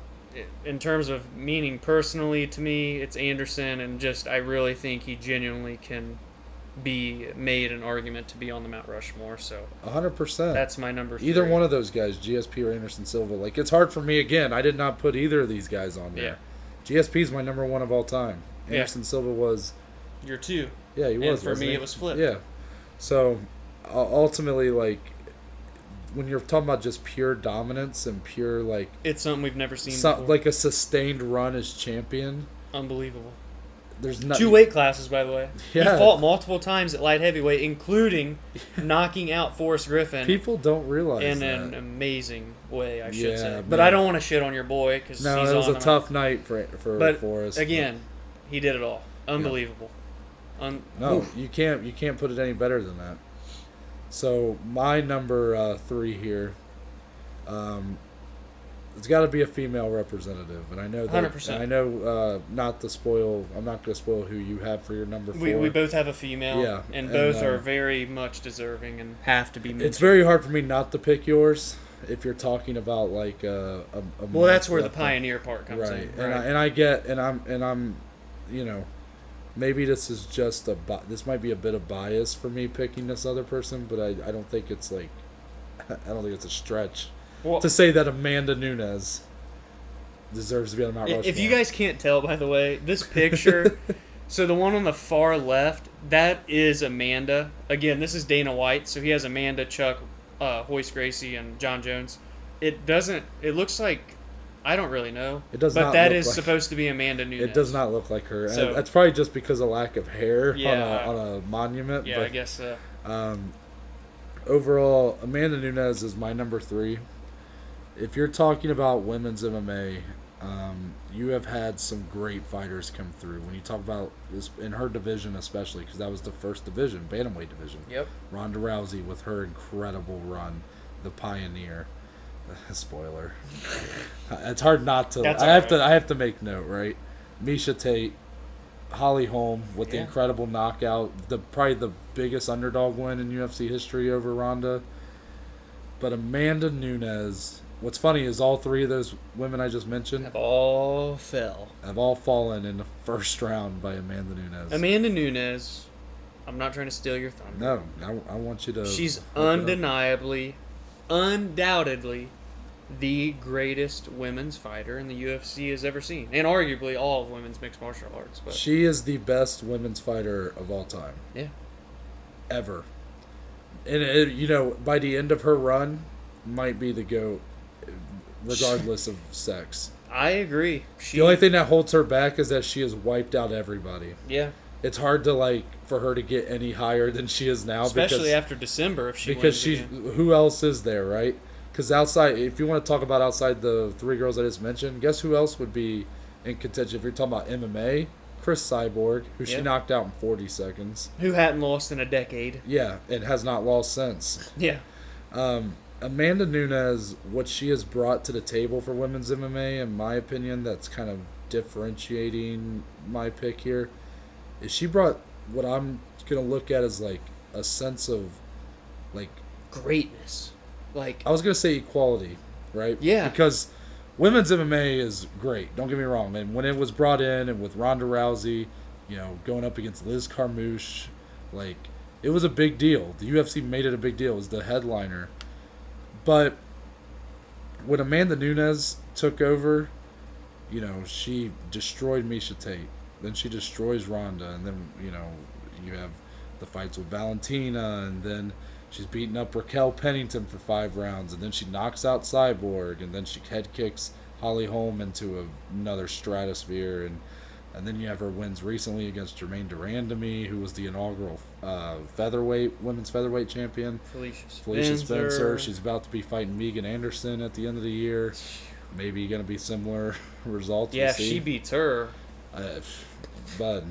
in terms of meaning personally to me, it's Anderson, and just I really think he genuinely can be made an argument to be on the Mount Rushmore. So 100%. That's my number 3. Either one of those guys, GSP or Anderson Silva. It's hard for me. Again, I did not put either of these guys on there. Yeah. GSP's my number 1 of all time. Anderson Silva was... Your 2. Yeah, he was. And for me, it was flipped. Yeah. So, ultimately, when you're talking about just pure dominance and pure, it's something we've never seen before. Like a sustained run as champion. Unbelievable. There's 2 weight classes, by the way. Yeah. He fought multiple times at light heavyweight, including knocking out Forrest Griffin. People don't realize in that. an amazing way, I should say. Man. But I don't want to shit on your boy because no, he's it was on a tough night for Forrest. Again, he did it all. Unbelievable. No, you can't put it any better than that. So my number 3 here. it's got to be a female representative, and I know that. 100%. And I know not to spoil. I'm not going to spoil who you have for your number 4. We both have a female, Yeah, and both are very much deserving and have to be mentioned. It's very hard for me not to pick yours if you're talking about like a well, that's where the pioneer part comes right. in. And Right. I get, and I'm, you know, maybe this is just this might be a bit of bias for me picking this other person, but I don't think it's like, I don't think it's a stretch to say that Amanda Nunes deserves to be on Mount Rushmore. If you guys can't tell, by the way, this picture, so the one on the far left, that is Amanda. Again, this is Dana White, so he has Amanda, Chuck, Hoist Gracie, and John Jones. It looks like, I don't really know. It does but not that look is like, supposed to be Amanda Nunes. It does not look like her. So, and that's probably just because of lack of hair yeah, on a monument. Yeah, but, I guess so. Overall, Amanda Nunes is my number 3. If you're talking about women's MMA, you have had some great fighters come through. When you talk about this in her division, especially because that was the first division, bantamweight division. Yep. Ronda Rousey with her incredible run, the Pioneer. Spoiler. It's hard not to. That's I have to make note, right? Misha Tate, Holly Holm with the incredible knockout, probably the biggest underdog win in UFC history over Ronda. But Amanda Nunes. What's funny is all 3 of those women I just mentioned have all fallen in the first round by Amanda Nunes. Amanda Nunes, I'm not trying to steal your thunder. No, I want you to. She's undeniably, undoubtedly, the greatest women's fighter in the UFC has ever seen, and arguably all of women's mixed martial arts. But she is the best women's fighter of all time. Yeah. Ever. And by the end of her run, might be the GOAT, regardless of sex. I agree. The only thing that holds her back is that she has wiped out everybody. Yeah. It's hard to for her to get any higher than she is now, especially after December. If she because who else is there, right? Because outside, if you want to talk about outside the 3 girls I just mentioned, guess who else would be in contention? If you're talking about MMA, Chris Cyborg, who she knocked out in 40 seconds, who hadn't lost in a decade. Yeah, and has not lost since. Yeah. Amanda Nunes, what she has brought to the table for women's MMA, in my opinion, that's kind of differentiating my pick here, is she brought what I'm going to look at as a sense of greatness. I was going to say equality, right? Yeah. Because women's MMA is great, don't get me wrong. And when it was brought in and with Ronda Rousey, going up against Liz Carmouche, it was a big deal. The UFC made it a big deal. It was the headliner. But when Amanda Nunes took over, she destroyed Misha Tate. Then she destroys Ronda. And then, you have the fights with Valentina. And then she's beating up Raquel Pennington for 5 rounds. And then she knocks out Cyborg. And then she head kicks Holly Holm into another stratosphere. And then you have her wins recently against Jermaine Durandamy, who was the inaugural women's featherweight champion. Felicia Spencer. She's about to be fighting Megan Anderson at the end of the year. Maybe going to be similar results. Yeah, if she beats her. But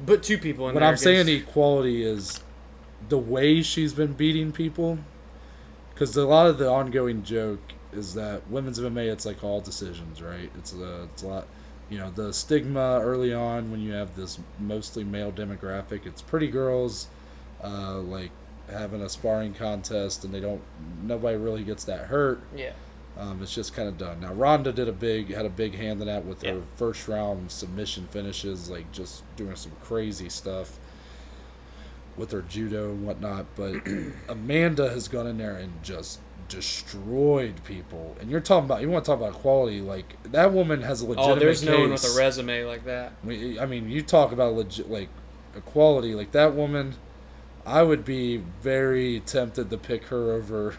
2 people in there. What I'm saying equality is the way she's been beating people. Because a lot of the ongoing joke is that women's MMA, it's all decisions, right? It's a lot. The stigma early on when you have this mostly male demographic, it's pretty girls having a sparring contest and nobody really gets that hurt. Yeah. It's just kind of done. Now Ronda had a big hand in that with her first round submission finishes, just doing some crazy stuff with her judo and whatnot. But Amanda has gone in there and just destroyed people. And you want to talk about quality, that woman has a legitimate there's no one case. with a resume like that. I mean, you talk about equality, that woman, I would be very tempted to pick her over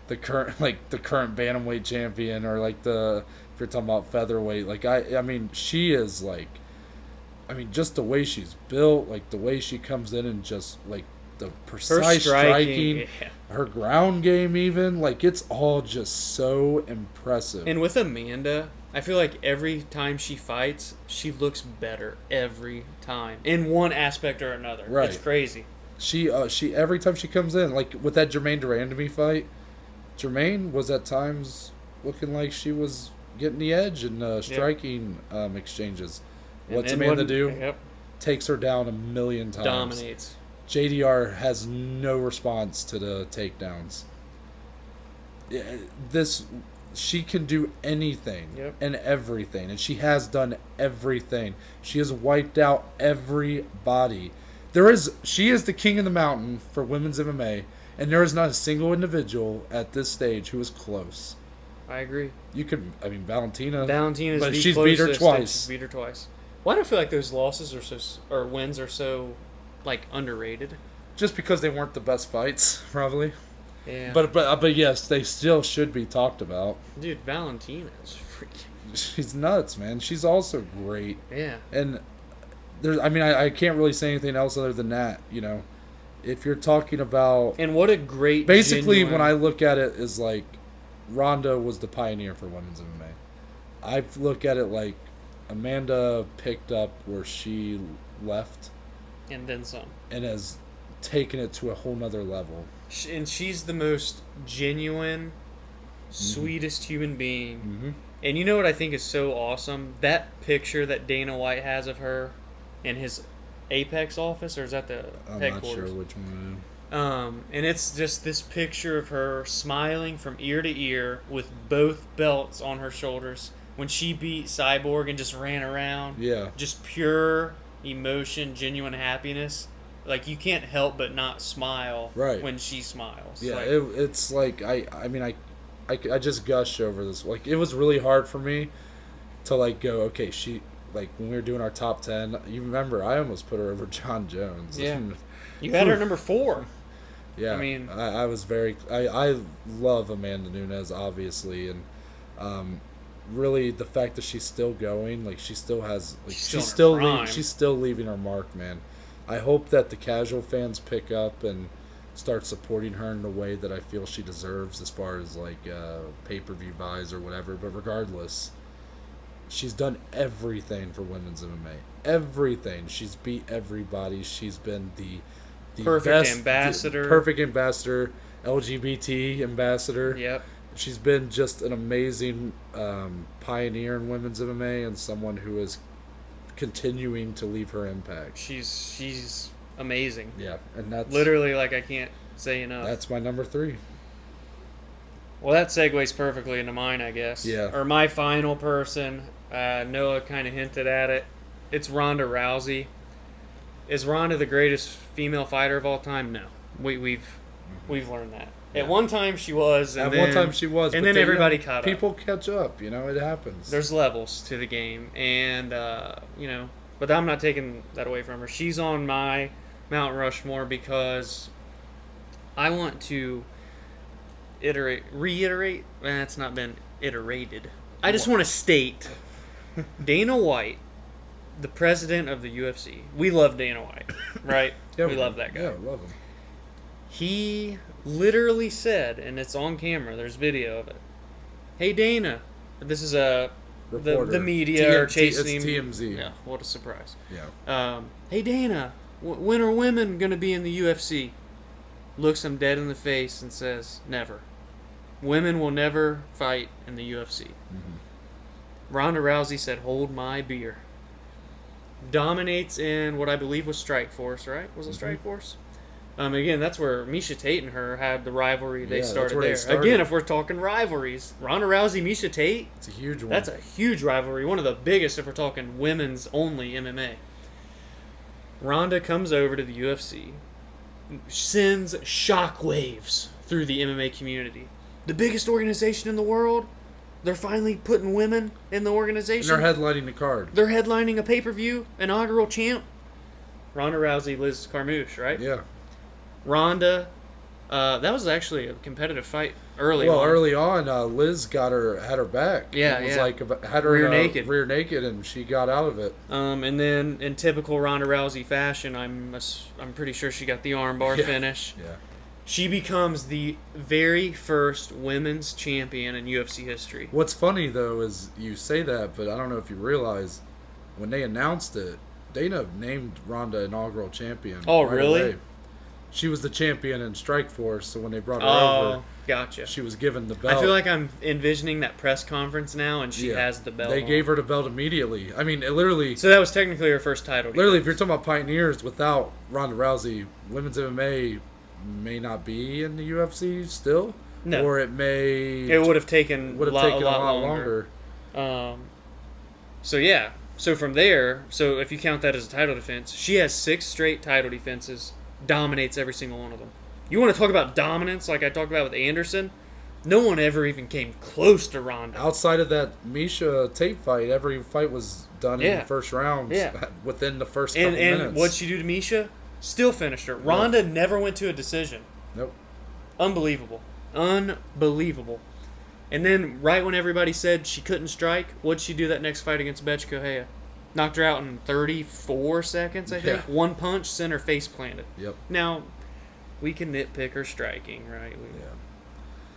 the current bantamweight champion, or if you're talking about featherweight. I mean, she is just the way she's built, the way she comes in and just the precise striking, her ground game, even it's all just so impressive. And with Amanda, I feel like every time she fights, she looks better every time in one aspect or another. Right. It's crazy. She every time she comes in, with that Jermaine Durandamy fight, Jermaine was at times looking like she was getting the edge in Yep. striking exchanges. And What's then Amanda what- do? Yep. Takes her down a million times. Dominates. JDR has no response to the takedowns. Yeah, she can do anything Yep. and everything, and she has done everything. She has wiped out everybody. She is the king of the mountain for women's MMA, and there is not a single individual at this stage who is close. I agree. Valentina. Valentina's but the she's beat her closest, and twice. she's beat her twice. Why do I feel like those losses are or wins are so like underrated? Just because they weren't the best fights, probably. Yeah. But yes, they still should be talked about. Dude, Valentina is freaking. She's nuts, man. She's also great. Yeah. And I can't really say anything else other than that. If you're talking about, And what a great. basically, genuine- when I look at it, is like Ronda was the pioneer for women's MMA. I look at it like Amanda picked up where she left and then some. and has taken it to a whole nother level. And she's the most genuine, sweetest human being. Mm-hmm. And you know what I think is so awesome? That picture that Dana White has of her in his Apex office, or is that the I'm headquarters? not sure which one. And it's just this picture of her smiling from ear to ear with both belts on her shoulders when she beat Cyborg and just ran around. Yeah. Just pure emotion, genuine happiness. Like, you can't help but not smile Right. when she smiles. Yeah, Like, it's like I just gush over this. Like, it was really hard for me to like go, okay, when we were doing our top 10, you remember I almost put her over John Jones. Yeah. You had her number 4. Yeah, I mean, I was I love Amanda Nunes, obviously, and really the fact that she's still going, like she still has, like She's still in her prime. she's still leaving her mark, man. I hope that the casual fans pick up and start supporting her in the way that I feel she deserves, as far as like pay-per-view buys or whatever. But regardless, she's done everything for women's MMA. Everything. She's beat everybody. She's been the perfect ambassador. Perfect ambassador, LGBT ambassador. Yep. She's been just an amazing pioneer in women's MMA and someone who is continuing to leave her impact. She's amazing. Yeah, and that's Literally, like, I can't say enough. That's my number 3. Well, that segues perfectly into mine, I guess. Yeah. Or my final person. Noah kind of hinted at it. It's Ronda Rousey. Is Ronda the greatest female fighter of all time? No. We've learned that. Yeah. At one time she was. And One time she was. And but then everybody caught up. People catch up. It happens. There's levels to the game. And, but I'm not taking that away from her. She's on my Mount Rushmore because I want to reiterate. It's not been iterated. I just want to state Dana White, the president of the UFC. We love Dana White, right? Yeah, we love that guy. Yeah, we love him. He literally said, and it's on camera, there's video of it. Hey, Dana. This is the media are chasing him. It's TMZ. Yeah, what a surprise. Yeah. Hey, Dana, when are women going to be in the UFC? Looks him dead in the face and says, never. Women will never fight in the UFC. Mm-hmm. Ronda Rousey said, hold my beer. Dominates in what I believe was Strikeforce, right? Was it Strikeforce? Again, that's where Miesha Tate and her had the rivalry. They started there. Again, if we're talking rivalries, Ronda Rousey, Miesha Tate. It's a huge one. That's a huge rivalry. One of the biggest if we're talking women's only MMA. Ronda comes over to the UFC, sends shockwaves through the MMA community. The biggest organization in the world, they're finally putting women in the organization. And they're headlining the card. They're headlining a pay-per-view, inaugural champ. Ronda Rousey, Liz Carmouche, right? Yeah. Ronda, that was actually a competitive fight early on. Early on, Liz had her back. Yeah, it was yeah. like had her Rear naked, and she got out of it. And then in typical Ronda Rousey fashion, I'm pretty sure she got the armbar finish. Yeah. She becomes the very first women's champion in UFC history. What's funny though is you say that, but I don't know if you realize when they announced it, Dana named Ronda inaugural champion. Oh, right really? away. she was the champion in Strikeforce, so when they brought her Oh, over, gotcha. she was given the belt. I feel like I'm envisioning that press conference now, and she has the belt. They gave her the belt immediately. I mean, it literally. So that was technically her first title. Literally, if you're talking about pioneers, without Ronda Rousey, women's MMA may not be in the UFC still. No. Or it may. It would have taken a lot longer. So yeah. So from there, so if you count that as a title defense, she has 6 straight title defenses, dominates every single one of them. You want to talk about dominance, like I talked about with Anderson? No one ever even came close to Ronda. Outside of that Misha Tate fight, every fight was done in the first round within the first couple minutes. And what'd she do to Misha? Still finished her. Ronda never went to a decision. Nope. Unbelievable. And then, right when everybody said she couldn't strike, what'd she do that next fight against Bethe Correia? Knocked her out in 34 seconds, I think. One punch, sent her face planted. Yep. Now, we can nitpick her striking, right?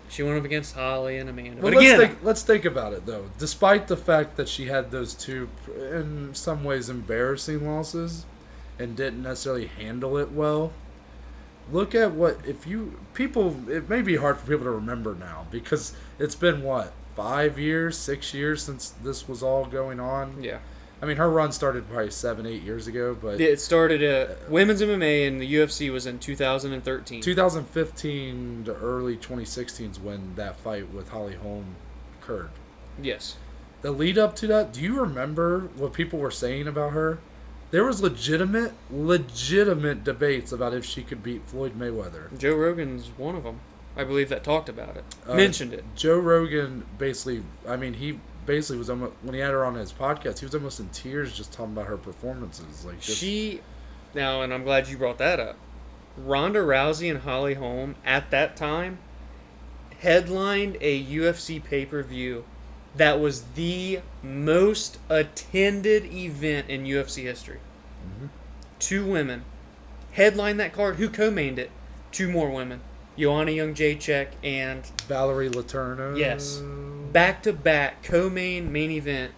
She went up against Holly and Amanda. But again, let's think about it, though. Despite the fact that she had those 2, in some ways, embarrassing losses and didn't necessarily handle it well, look at it may be hard for people to remember now because it's been, 5 years, 6 years since this was all going on? Yeah. I mean, her run started probably 7, 8 years ago, but... It started women's MMA in the UFC was in 2013. 2015 to early 2016 is when that fight with Holly Holm occurred. Yes. The lead up to that, do you remember what people were saying about her? There was legitimate debates about if she could beat Floyd Mayweather. Joe Rogan's one of them, I believe, that talked about it. Mentioned it. Joe Rogan basically, he basically was almost, when he had her on his podcast, he was almost in tears just talking about her performances. Now, and I'm glad you brought that up. Ronda Rousey and Holly Holm at that time headlined a UFC pay-per-view that was the most attended event in UFC history. Mm-hmm. 2 women headlined that card. Who co-mained it? 2 more women. Joanna Jędrzejczyk and Valerie Letourneau. Yes, back-to-back co-main main event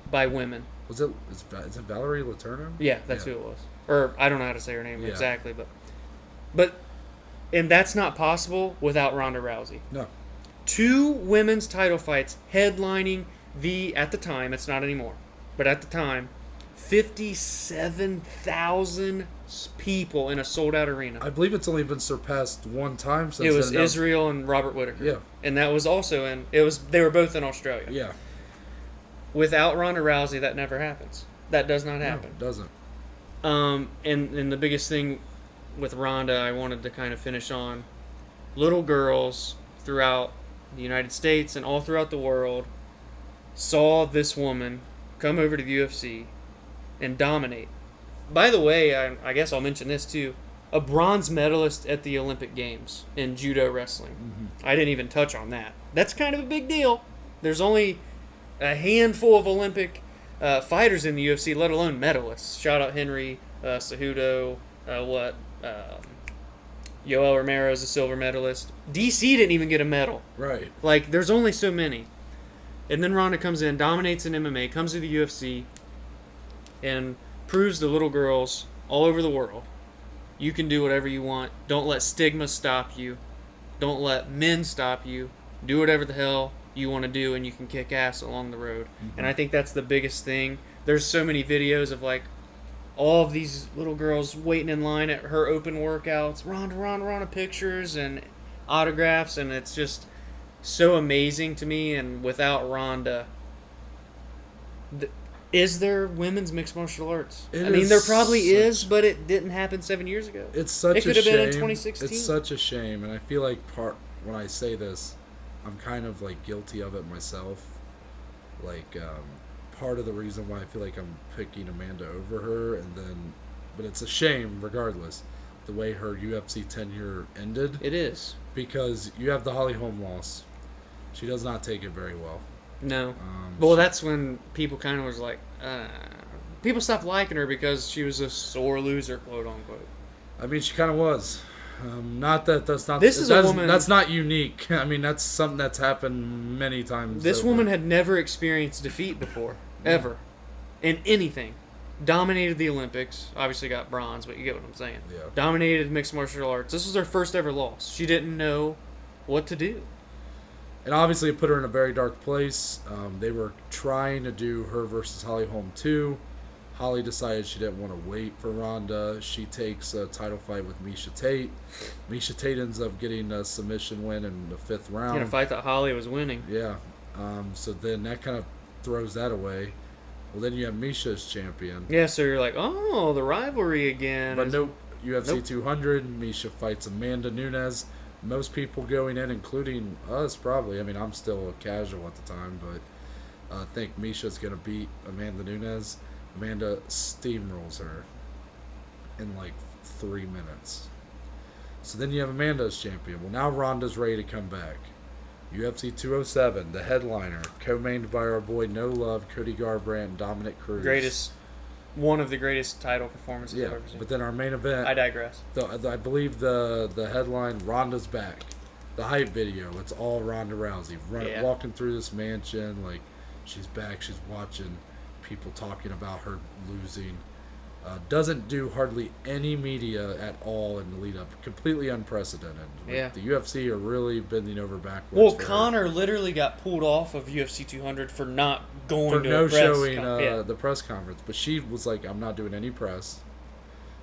by women. Is it Valerie Letourneau? Yeah, that's who it was. Or I don't know how to say her name exactly, but and that's not possible without Ronda Rousey. No. 2 women's title fights headlining at the time, it's not anymore, but at the time, 57,000 people in a sold-out arena. I believe it's only been surpassed one time since. It was Israel and Robert Whittaker. Yeah. And that was also they were both in Australia. Yeah. Without Ronda Rousey, that never happens. That does not happen. No, it doesn't. And the biggest thing with Ronda I wanted to kind of finish on, little girls throughout the United States and all throughout the world saw this woman come over to the UFC and dominate. By the way, I guess I'll mention this too. A bronze medalist at the Olympic Games in judo wrestling. Mm-hmm. I didn't even touch on that. That's kind of a big deal. There's only a handful of Olympic fighters in the UFC, let alone medalists. Shout out Henry Cejudo. Yoel Romero is a silver medalist. DC didn't even get a medal. Right. Like, there's only so many. And then Ronda comes in, dominates in MMA, comes to the UFC, and proves to little girls all over the world, you can do whatever you want. Don't let stigma stop you. Don't let men stop you. Do whatever the hell you want to do, and you can kick ass along the road. Mm-hmm. And I think that's the biggest thing. There's so many videos of, like, all of these little girls waiting in line at her open workouts, Ronda pictures and autographs, and it's just so amazing to me. And without Ronda, is there women's mixed martial arts? There probably is, but it didn't happen 7 years ago. It's such a shame. It could have been in 2016. It's such a shame, and I feel like when I say this, I'm kind of like guilty of it myself. Like, part of the reason why I feel like I'm picking Amanda over her, but it's a shame regardless, the way her UFC tenure ended. It is. Because you have the Holly Holm loss. She does not take it very well. No. Well, that's when people kind of was like, people stopped liking her because she was a sore loser, quote unquote. I mean, she kind of was. Not that that's not. This is a woman. That's not unique. I mean, that's something that's happened many times. This woman had never experienced defeat before, ever, in anything. Dominated the Olympics. Obviously got bronze, but you get what I'm saying. Yeah. Dominated mixed martial arts. This was her first ever loss. She didn't know what to do. And obviously it put her in a very dark place. They were trying to do her versus Holly Holm 2. Holly decided she didn't want to wait for Ronda. She takes a title fight with Miesha Tate. Miesha Tate ends up getting a submission win in the 5th round. In a fight that Holly was winning. Yeah. So then that kind of throws that away. Well, then you have Miesha as champion. Yeah, so you're like, oh, the rivalry again. But nope. UFC Nope. 200, Miesha fights Amanda Nunes. Most people going in, including us probably. I mean, I'm still a casual at the time, but I think Miesha's going to beat Amanda Nunes. Amanda steamrolls her in like 3 minutes. So then you have Amanda as champion. Well, now Ronda's ready to come back. UFC 207, the headliner, co-mained by our boy No Love, Cody Garbrandt, and Dominic Cruz. One of the greatest title performances I've Yeah, ever seen. but then our main event, I digress. I believe the headline, Ronda's back. The hype video, it's all Ronda Rousey Yeah. walking through this mansion, like she's back, she's watching people talking about her losing. Doesn't do hardly any media at all in the lead up. Completely unprecedented. Like, Yeah. the UFC are really bending over backwards. Well, for her. Connor literally got pulled off of UFC 200 for not going For to no a press showing yeah. the press conference. But she was like, I'm not doing any press.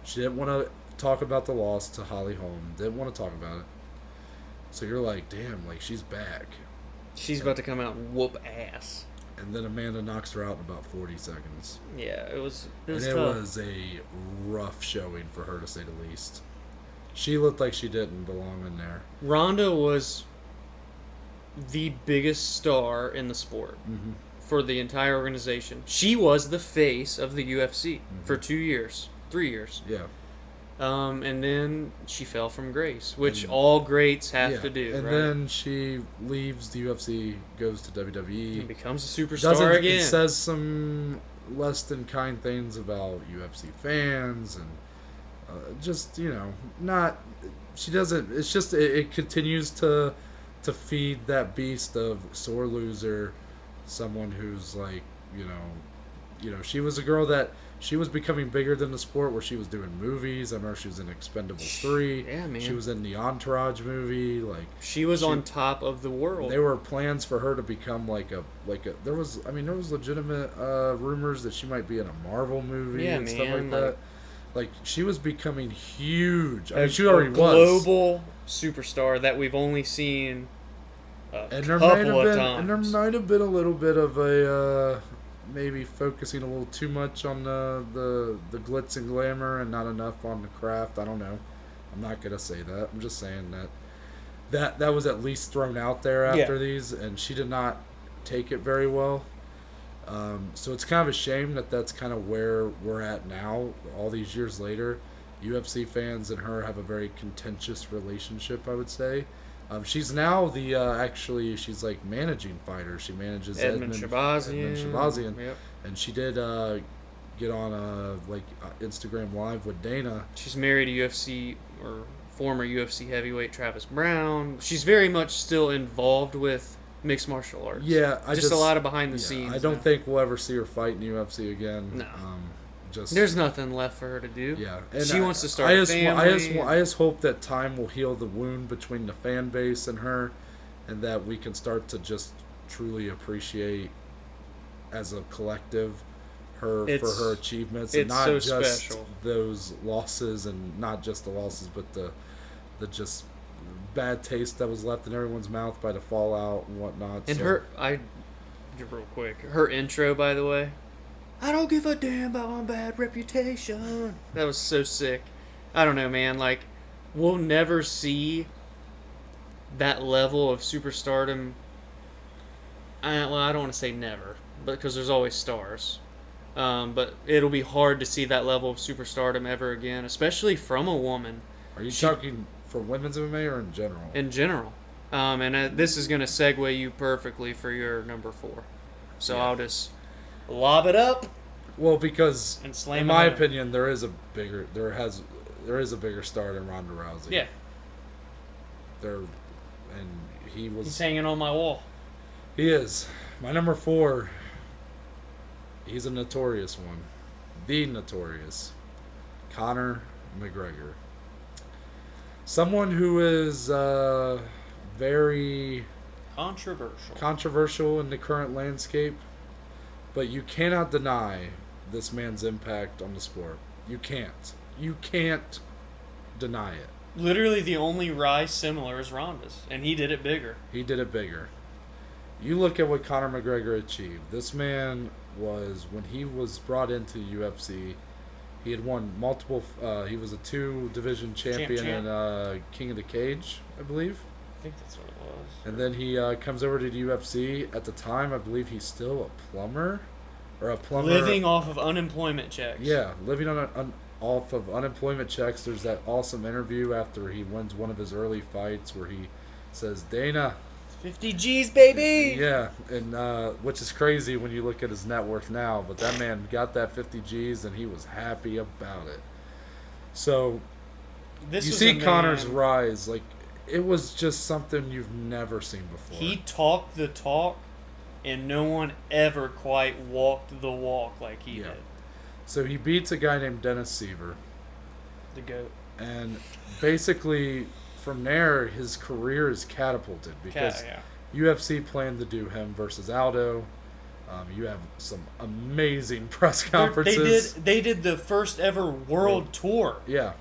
She didn't want to talk about the loss to Holly Holm. Didn't want to talk about it. So you're like, damn, like she's back. She's about to come out and whoop ass. And then Amanda knocks her out in about 40 seconds. Yeah, it was And it tough. was a rough showing for her, to say the least. She looked like she didn't belong in there. Ronda was the biggest star in the sport Mm-hmm. for the entire organization. She was the face of the UFC for 2 years, 3 years. Yeah. And then she fell from grace, which And- all greats have Yeah. to do, And right? then she leaves the UFC, goes to WWE. And becomes a superstar Doesn't again. It says some less than kind things about UFC fans and just not. She doesn't. It's just it continues to feed that beast of sore loser, someone who's like she was a girl that. She was becoming bigger than the sport, where she was doing movies. I remember she was in Expendables 3. Yeah, man. She was in the Entourage movie. Like She was on top of the world. there were plans for her to become like a. There was legitimate rumors that she might be in a Marvel movie and stuff like man, that. Like she was becoming huge. I a mean, she already was. global superstar that we've only seen a And there couple of times. And there might have been a little bit of a maybe focusing a little too much on the glitz and glamour and not enough on the craft. I don't know. I'm not gonna say that. I'm just saying that was at least thrown out there after these, and she did not take it very well. So it's kind of a shame that that's kind of where we're at now, all these years later. UFC fans and her have a very contentious relationship, I would say. She's now she's like managing fighters. She manages Edmund Shabazian. Yep. and she did get on Instagram Live with Dana. She's married to UFC or former UFC heavyweight Travis Brown. She's very much still involved with mixed martial arts. Yeah, just a lot of behind the scenes. I don't now. think we'll ever see her fight in UFC again. No. Just There's nothing left for her to do. Yeah, She wants to start a family. I just hope that time will heal the wound between the fan base and her, and that we can start to just truly appreciate, as a collective, her for her achievements, and not so just special. those losses, and not just the losses, but the just bad taste that was left in everyone's mouth by the fallout and whatnot. And real quick, her intro, by the way, I don't give a damn about my bad reputation. That was so sick. I don't know, man. Like, we'll never see that level of superstardom. I don't want to say never, because there's always stars. But it'll be hard to see that level of superstardom ever again, especially from a woman. Are you talking for women's MMA or in general? In general. And this is going to segue you perfectly for your number 4. So Yeah. I'll just lob it up. Well, because And slam in it my in. opinion, there is a bigger star than Ronda Rousey. Yeah, he's hanging on my wall. He is my number 4. He's a notorious one, the notorious Conor McGregor. Someone who is very controversial in the current landscape, but you cannot deny this man's impact on the sport. You can't. You can't deny it. Literally, the only rise similar is Ronda's, and he did it bigger. He did it bigger. You look at what Conor McGregor achieved. This man was, when he was brought into UFC, he had won multiple. He was a 2-division champion in King of the Cage, I believe. I think that's what it was. And then he comes over to the UFC. At the time, I believe he's still a plumber, or a plumber living off of unemployment checks. Yeah, living off of unemployment checks. There's that awesome interview after he wins one of his early fights where he says, "Dana, 50 G's, baby!" Yeah, and which is crazy when you look at his net worth now. But that man got that 50 G's and he was happy about it. So you see Conor's rise. Like, it was just something you've never seen before. He talked the talk, and no one ever quite walked the walk like he did. So he beats a guy named Dennis Seaver. The GOAT. And basically, from there, his career is catapulted because UFC planned to do him versus Aldo. You have some amazing press conferences. They did the first ever world tour. Yeah.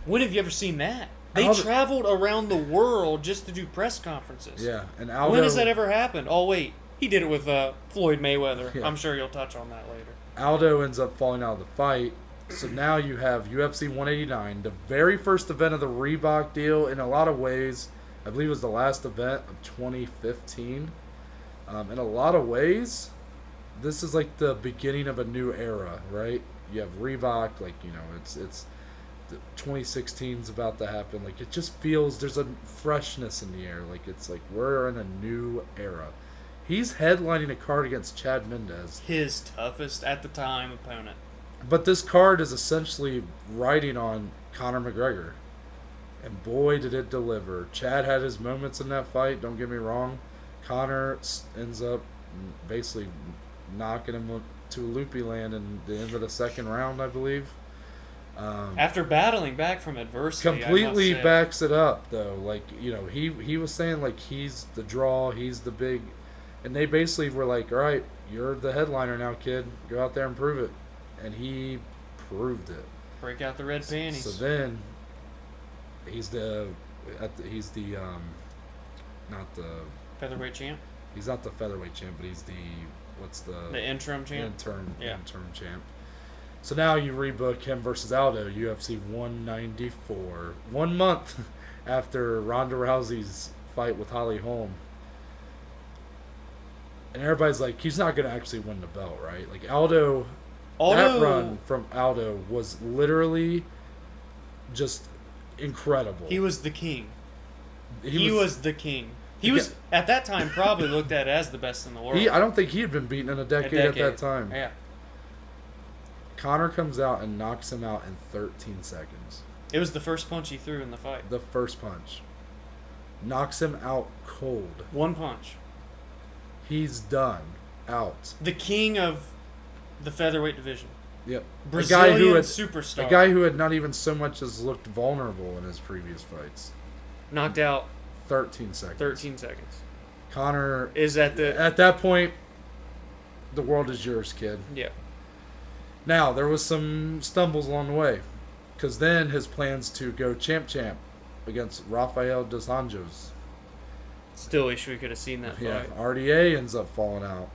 When have you ever seen that? They traveled around the world just to do press conferences. Yeah, and Aldo. When has that ever happened? Oh wait, he did it with Floyd Mayweather. Yeah. I'm sure you'll touch on that later. Aldo ends up falling out of the fight. So now you have UFC 189, the very first event of the Reebok deal. In a lot of ways, I believe it was the last event of 2015. In a lot of ways, this is like the beginning of a new era, right? You have Reebok, like, you know, it's 2016's about to happen. Like, it just feels there's a freshness in the air. Like, it's like we're in a new era. He's headlining a card against Chad Mendes, his toughest at the time opponent. But this card is essentially riding on Conor McGregor. And boy, did it deliver. Chad had his moments in that fight, don't get me wrong. Conor ends up basically knocking him to loopy land in the end of the second round, I believe. After battling back from adversity. Completely backs it up, though. Like, you know, he was saying, like, he's the draw, he's the big... And they basically were like, all right, you're the headliner now, kid. Go out there and prove it. And he proved it. Break out the red panties. So then, he's the not the featherweight champ. He's not the featherweight champ, but he's the interim champ. Interim champ. So now you rebook him versus Aldo, UFC 194, 1 month after Ronda Rousey's fight with Holly Holm. And everybody's like, he's not going to actually win the belt, right? Like, Aldo, that run from Aldo was literally just incredible. He was the king. He was the king. He was, at that time, probably looked at as the best in the world. I don't think he had been beaten in a decade at that time. Yeah. Conor comes out and knocks him out in 13 seconds. It was the first punch he threw in the fight. The first punch. Knocks him out cold. One punch. He's done. Out. The king of the featherweight division. Yep. Brazilian superstar. A guy who had not even so much as looked vulnerable in his previous fights. Knocked out 13 seconds. 13 seconds. Conor is at that point, the world is yours, kid. Yeah. Now, there was some stumbles along the way. Because then his plans to go champ against Rafael dos Anjos. Still wish we could have seen that fight. Yeah, RDA ends up falling out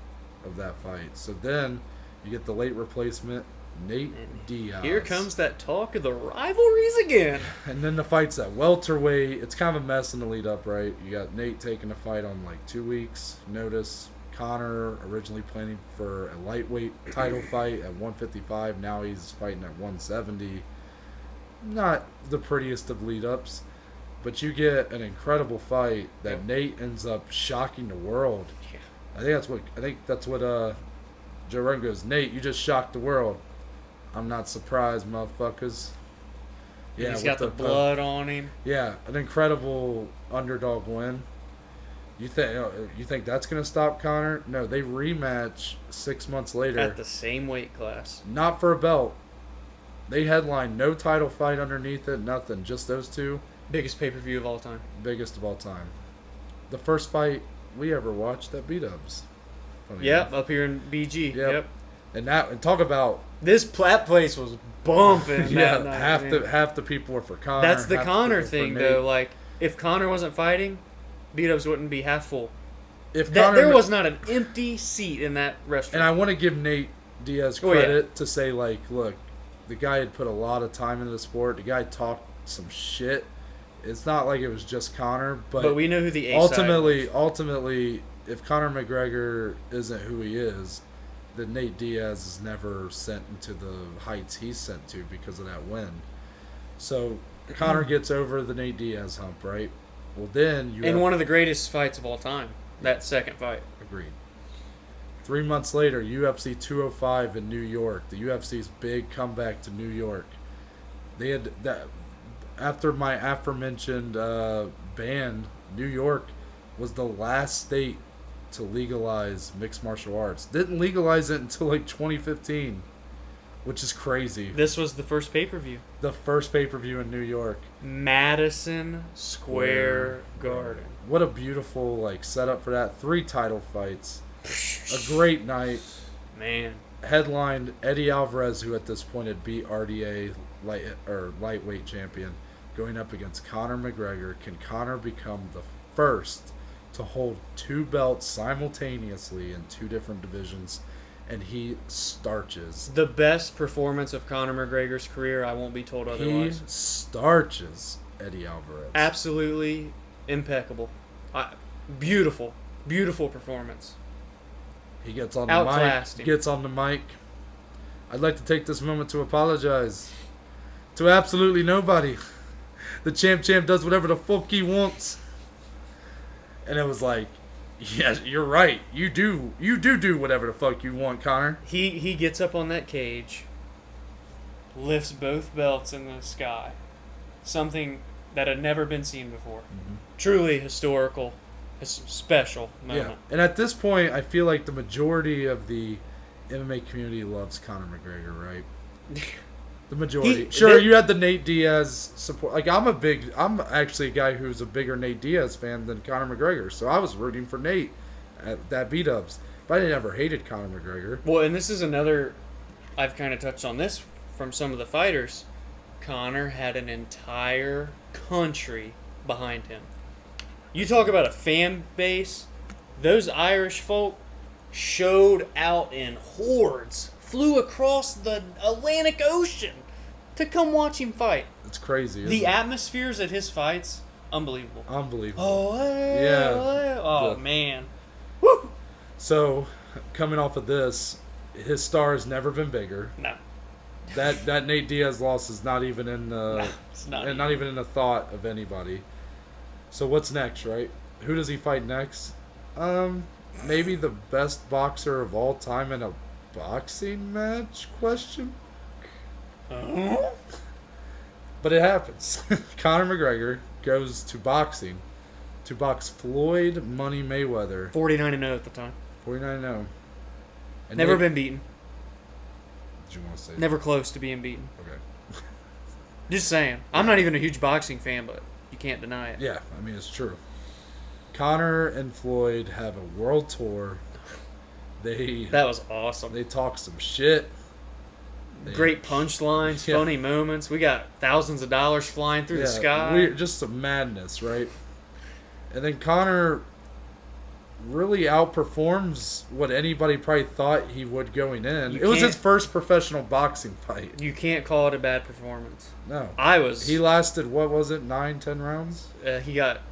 of that fight. So then you get the late replacement, Nate Diaz. Here comes that talk of the rivalries again. And then the fight's at welterweight. It's kind of a mess in the lead up, right? You got Nate taking the fight on like 2 weeks' notice. Conor originally planning for a lightweight title fight at 155. Now he's fighting at 170. Not the prettiest of lead ups. But you get an incredible fight that Nate ends up shocking the world. Yeah. I think that's what Joe Rogan goes, Nate, you just shocked the world. I'm not surprised, motherfuckers. Yeah, he's got the blood on him. Yeah, an incredible underdog win. You think that's gonna stop Conor? No, they rematch 6 months later. At the same weight class. Not for a belt. They headline, no title fight underneath it, nothing. Just those two. Biggest pay-per-view of all time. Biggest of all time. The first fight we ever watched at B-Dubs. Yep, up here in BG. Yep. And talk about that place was bumping. yeah, that night, half the people were for Conor. That's the half Conor people were for thing, Nate. though. Like, if Conor wasn't fighting, B-Dubs wouldn't be half full. If There was not an empty seat in that restaurant. And I want to give Nate Diaz credit to say, like, look, the guy had put a lot of time into the sport. The guy talked some shit. It's not like it was just Conor, but we know who the ultimately, if Conor McGregor isn't who he is, then Nate Diaz is never sent into the heights he's sent to because of that win. So Conor gets over the Nate Diaz hump, right? Well, then you one of the greatest fights of all time. That second fight. Agreed. 3 months later, UFC 205 in New York. The UFC's big comeback to New York. They had that after my aforementioned ban. New York was the last state to legalize mixed martial arts. Didn't legalize it until like 2015, which is crazy. This was the first pay-per-view. The first pay-per-view in New York. Madison Square Garden. What a beautiful setup for that. 3 title fights. A great night. Man. Headlined Eddie Alvarez, who at this point had beat RDA lightweight champion, going up against Conor McGregor. Can Conor become the first to hold 2 belts simultaneously in 2 different divisions? And he starches. The best performance of Conor McGregor's career, I won't be told otherwise. He starches Eddie Alvarez. Absolutely impeccable. Beautiful performance. He gets on the mic. I'd like to take this moment to apologize to absolutely nobody. The champ does whatever the fuck he wants. And it was like, yes, you're right. You do whatever the fuck you want, Conor. He gets up on that cage, lifts both belts in the sky. Something that had never been seen before. Mm-hmm. Truly historical, special moment. Yeah. And at this point, I feel like the majority of the MMA community loves Conor McGregor, right? The majority. You had the Nate Diaz support. Like, I'm actually a guy who's a bigger Nate Diaz fan than Conor McGregor. So I was rooting for Nate at that B-Dubs. But I never hated Conor McGregor. Well, and this is another, I've kind of touched on this from some of the fighters. Conor had an entire country behind him. You talk about a fan base. Those Irish folk showed out in hordes, flew across the Atlantic Ocean to come watch him fight. It's crazy. The atmospheres at his fights, unbelievable. Unbelievable. Man. Woo! So, coming off of this, his star has never been bigger. No. That Nate Diaz loss is not even in the not even in the thought of anybody. So what's next, right? Who does he fight next? Maybe the best boxer of all time in a boxing match? Question. But it happens. Conor McGregor goes to boxing to box Floyd Money Mayweather. 49-0 at the time. 49-0. Never been beaten. Did you want to say? Never close to being beaten. Okay. Just saying. I'm not even a huge boxing fan, but you can't deny it. Yeah, I mean, it's true. Conor and Floyd have a world tour. That was awesome. They talk some shit. Great punchlines, funny moments. We got thousands of dollars flying through the sky. Just some madness, right? And then Conor really outperforms what anybody probably thought he would going in. It was his first professional boxing fight. You can't call it a bad performance. No. He lasted, 9-10 rounds? He got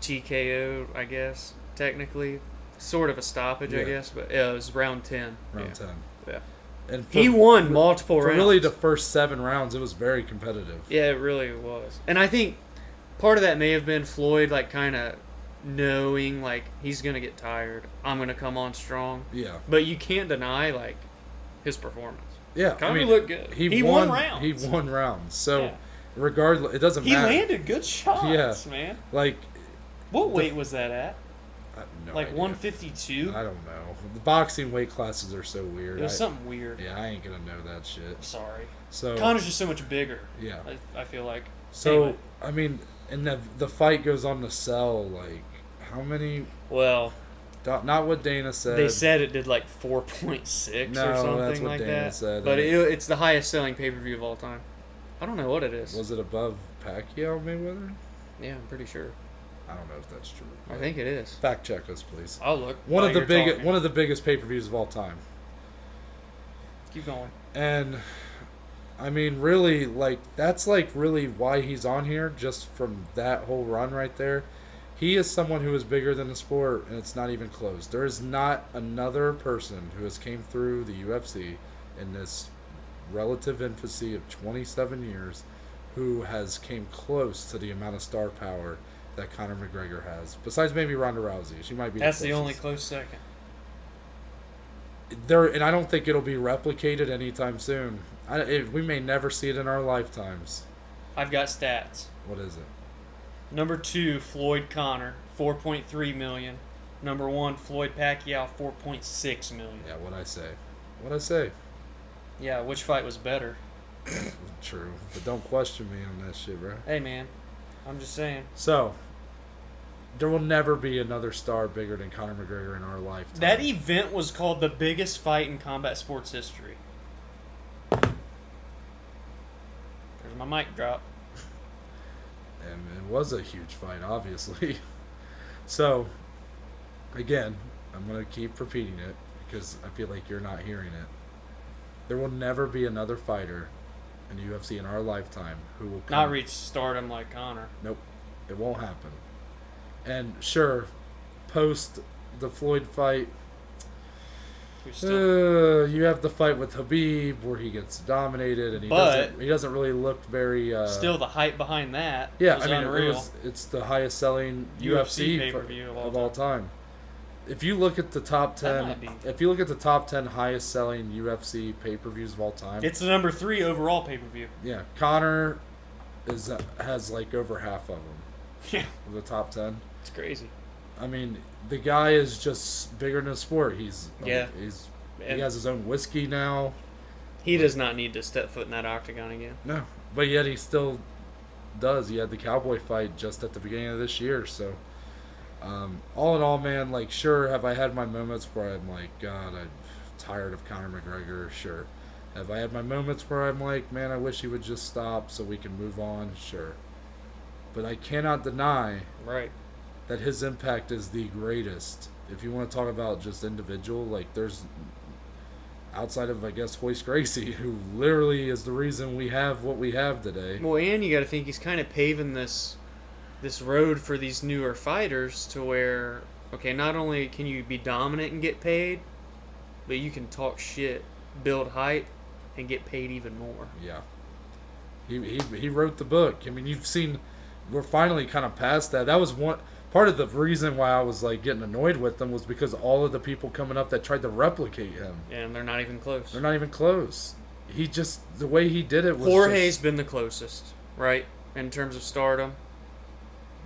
TKO'd, I guess, technically. Sort of a stoppage, I guess, but it was round 10. Round 10. Yeah. And he won multiple rounds. Really, the first 7 rounds, it was very competitive. Yeah, it really was. And I think part of that may have been Floyd, kind of knowing, he's going to get tired. I'm going to come on strong. Yeah. But you can't deny, his performance. Yeah. Conor looked good. He won rounds. He won rounds. So, regardless, it doesn't matter. He landed good shots, man. What weight was that at? I have no Like idea. 152? I don't know. The boxing weight classes are so weird. It was something weird. Yeah, I ain't gonna know that shit. Sorry. So Connor's just so much bigger. yeah. I feel like. So Anyway. I mean, and the fight goes on to sell like how many? Well, Not what Dana said. they said it did like 4.6 No, or something that's what like Dana that. said. But it's the highest selling pay-per-view of all time. I don't know what it is. Was it above Pacquiao Mayweather? Yeah, I'm pretty sure. I don't know if that's true. I think it is. Fact check us, please. I'll look. One while of the you're big, talking. one of the biggest pay-per-views of all time. Keep going. And I mean, really, like that's like really why he's on here. Just from that whole run right there, he is someone who is bigger than the sport, and it's not even close. There is not another person who has came through the UFC in this relative infancy of 27 years who has came close to the amount of star power that Conor McGregor has. Besides maybe Ronda Rousey, she might be. That's the closest. only close second. There, and I don't think it'll be replicated anytime soon. We may never see it in our lifetimes. I've got stats. What is it? Number 2, Floyd Connor, 4.3 million. Number 1, Floyd Pacquiao, 4.6 million. Yeah, what I say. What I say. Yeah, which fight was better? True, but don't question me on that shit, bro. Hey, man. I'm just saying. So, there will never be another star bigger than Conor McGregor in our lifetime. That event was called the biggest fight in combat sports history. There's my mic drop. And it was a huge fight, obviously. So, again, I'm going to keep repeating it because I feel like you're not hearing it. There will never be another fighter in the UFC in our lifetime who will Not reach stardom like Connor. Nope, it won't happen. And sure, post the Floyd fight, you have the fight with Habib where he gets dominated and he doesn't really look very. Still, the hype behind that. Yeah, was I mean unreal. it's the highest selling UFC UFC pay-per-view of all time. If you look at the top 10, if you look at the top 10 highest selling UFC pay-per-views of all time, It's the number 3 overall pay-per-view. yeah, Conor has like over half of them. Yeah, Of the top 10. it's crazy. I mean, the guy is just bigger than the sport. He And has his own whiskey now. he does not need to step foot in that octagon again. No, but yet he still does. He had the cowboy fight just at the beginning of this year. So, all in all, man, like, sure, have I had my moments where I'm like, God, I'm tired of Conor McGregor? Sure. Have I had my moments where I'm like, man, I wish he would just stop so we can move on? Sure. But I cannot deny Right. that his impact is the greatest. If you want to talk about just individual, like there's outside of I guess Hoist Gracie, who literally is the reason we have what we have today. Well, and you got to think he's kind of paving this road for these newer fighters to where, okay, not only can you be dominant and get paid, but you can talk shit, build hype, and get paid even more. Yeah. He wrote the book. I mean, you've seen we're finally kind of past that. That was one part of the reason why I was like getting annoyed with them was because all of the people coming up that tried to replicate him. And they're not even close. They're not even close. He just the way he did it was Jorge's been the closest, right, in terms of stardom.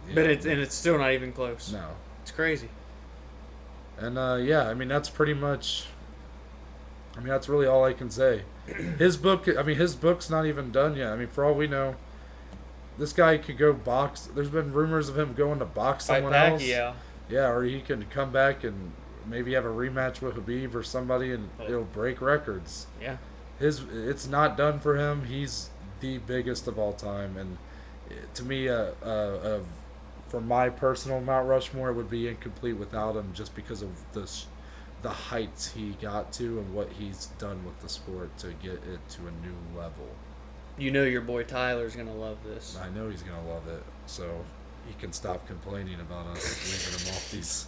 Yeah. But it's still not even close. No. It's crazy. And yeah, I mean that's pretty much. I mean that's really all I can say. His book's not even done yet. I mean, for all we know, this guy could go box. There's been rumors of him going to box someone else. Yeah. Yeah, or he can come back and maybe have a rematch with Habib or somebody, and it'll break records. Yeah. It's not done for him. He's the biggest of all time, and to me, for my personal Mount Rushmore, it would be incomplete without him, just because of the heights he got to and what he's done with the sport to get it to a new level. You know your boy Tyler's going to love this. I know he's gonna love it, so he can stop complaining about us leaving him off these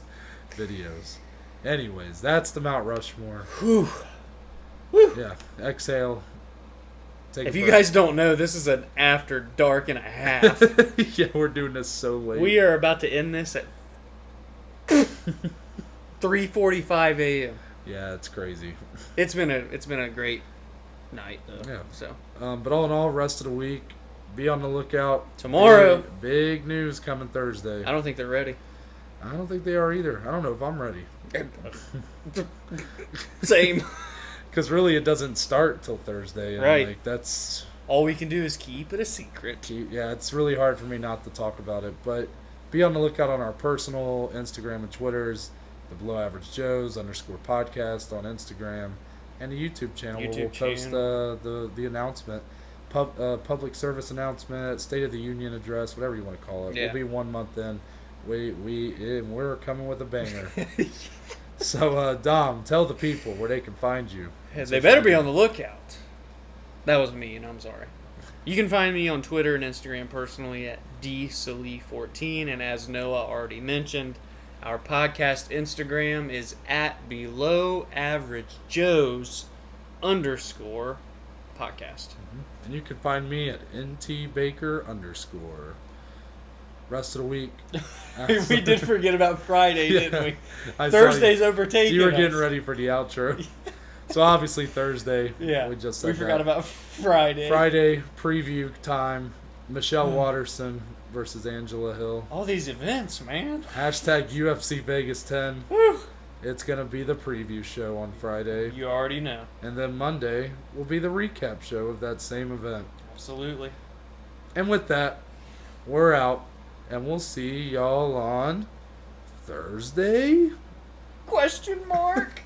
videos. Anyways, that's the Mount Rushmore. Whew. Yeah, exhale. Take If a you breath. guys don't know, this is an after dark and a half. Yeah, we're doing this so late. We are about to end this at 3:45 a.m. Yeah, it's crazy. It's been a great night though. Yeah. So But all in all, rest of the week, be on the lookout. Tomorrow. Big news coming Thursday. I don't think they're ready. I don't think they are either. I don't know if I'm ready. Same. Because really, it doesn't start till Thursday. And Right. Like, that's... All we can do is keep it a secret. Yeah, it's really hard for me not to talk about it. But be on the lookout on our personal Instagram and Twitters, the Below Average Joes _podcast on Instagram, and the YouTube channel where we'll post the announcement. Public service announcement, State of the Union address, whatever you want to call it. Yeah. We'll be 1 month in. We're coming with a banger. So, Dom, tell the people where they can find you. They better be on the lookout. That was mean. I'm sorry. You can find me on Twitter and Instagram personally at dsalih14, and as Noah already mentioned, our podcast Instagram is at Below Average Joes _ podcast. And you can find me at ntbaker _ Rest of the week. We did forget about Friday, didn't we? I saw Thursday's overtaken. You were getting ready for the outro. So obviously Thursday. Yeah. We just said we forgot about Friday. Friday preview time. Michelle Watterson versus Angela Hill. All these events, man. Hashtag UFC Vegas 10. Woo. It's going to be the preview show on Friday. You already know. And then Monday will be the recap show of that same event. Absolutely. And with that, we're out. And we'll see y'all on Thursday? Question mark?